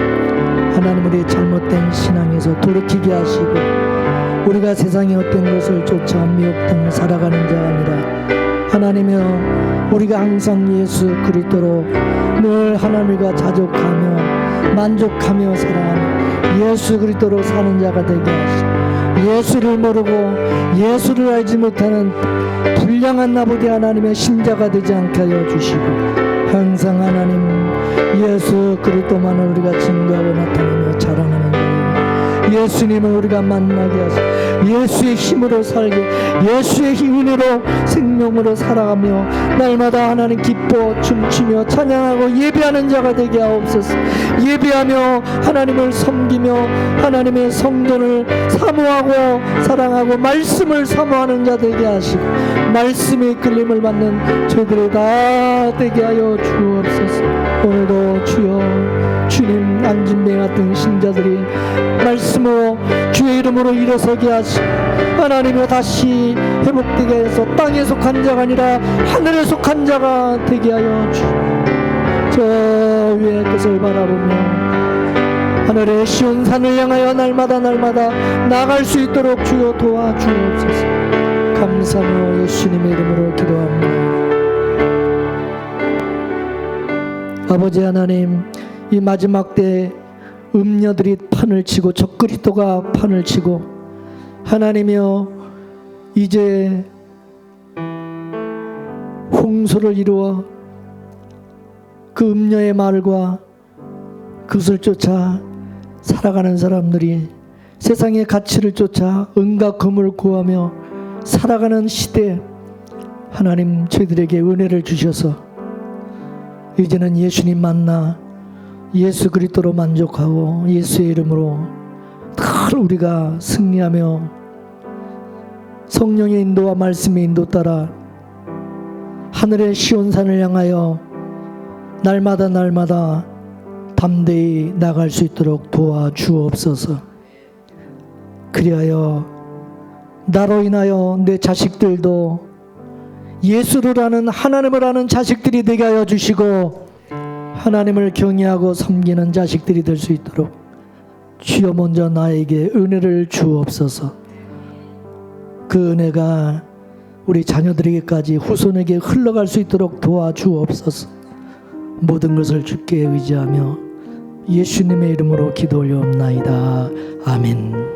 하나님, 우리의 잘못된 신앙에서 돌이키게 하시고 우리가 세상의 어떤 것을 쫓아 미혹당해 살아가는 자가 아니라 하나님이여, 우리가 항상 예수 그리스도로 늘 하나님과 자족하며 만족하며 살아가며 예수 그리스도로 사는 자가 되게 하시고 예수를 모르고 예수를 알지 못하는 불량한 나부대 하나님의 신자가 되지 않게 하여 주시고 항상 하나님 예수 그리스도만을 우리가 증거하고 나타내며 자랑하는 자예요. 예수님을 우리가 만나게 하시고 예수의 힘으로 살게, 예수의 은혜로 생명으로 살아가며 날마다 하나님 기뻐 춤추며 찬양하고 예배하는 자가 되게 하옵소서. 예배하며 하나님을 섬기며 하나님의 성전을 사모하고 사랑하고 말씀을 사모하는 자 되게 하시고 말씀의 끌림을 받는 저희들이 다 되게 하여 주옵소서. 오늘도 주여, 주님 안진뱅 같은 신자들이 말씀으로 주의 이름으로 일어서게 하시고 하나님이여 다시 회복되게 해서 땅에 속한 자가 아니라 하늘에 속한 자가 되게 하여 주옵소서. 저 위의 끝을 바라보며 하늘의 시온 산을 향하여 날마다 나아갈 수 있도록 주여 도와주옵소서. 감사하며 예수님의 이름으로 기도합니다. 아버지 하나님, 이 마지막 때 음녀들이 판을 치고 적그리스도가 판을 치고 하나님이여 이제 홍수를 이루어 그 음녀의 말과 그것을 쫓아 살아가는 사람들이 세상의 가치를 쫓아 은과 금을 구하며 살아가는 시대에 하나님 저희들에게 은혜를 주셔서 이제는 예수님 만나 예수 그리스도로 만족하고 예수의 이름으로 늘 우리가 승리하며 성령의 인도와 말씀의 인도 따라 하늘의 시온산을 향하여 날마다 담대히 나갈 수 있도록 도와주옵소서. 그리하여 나로 인하여 내 자식들도 예수를 아는 하나님을 아는 자식들이 되게 하여 주시고 하나님을 경외하고 섬기는 자식들이 될 수 있도록 주여 먼저 나에게 은혜를 주옵소서. 그 은혜가 우리 자녀들에게까지 후손에게 흘러갈 수 있도록 도와주옵소서. 모든 것을 주께 의지하며 예수님의 이름으로 기도 올려옵나이다. 아멘.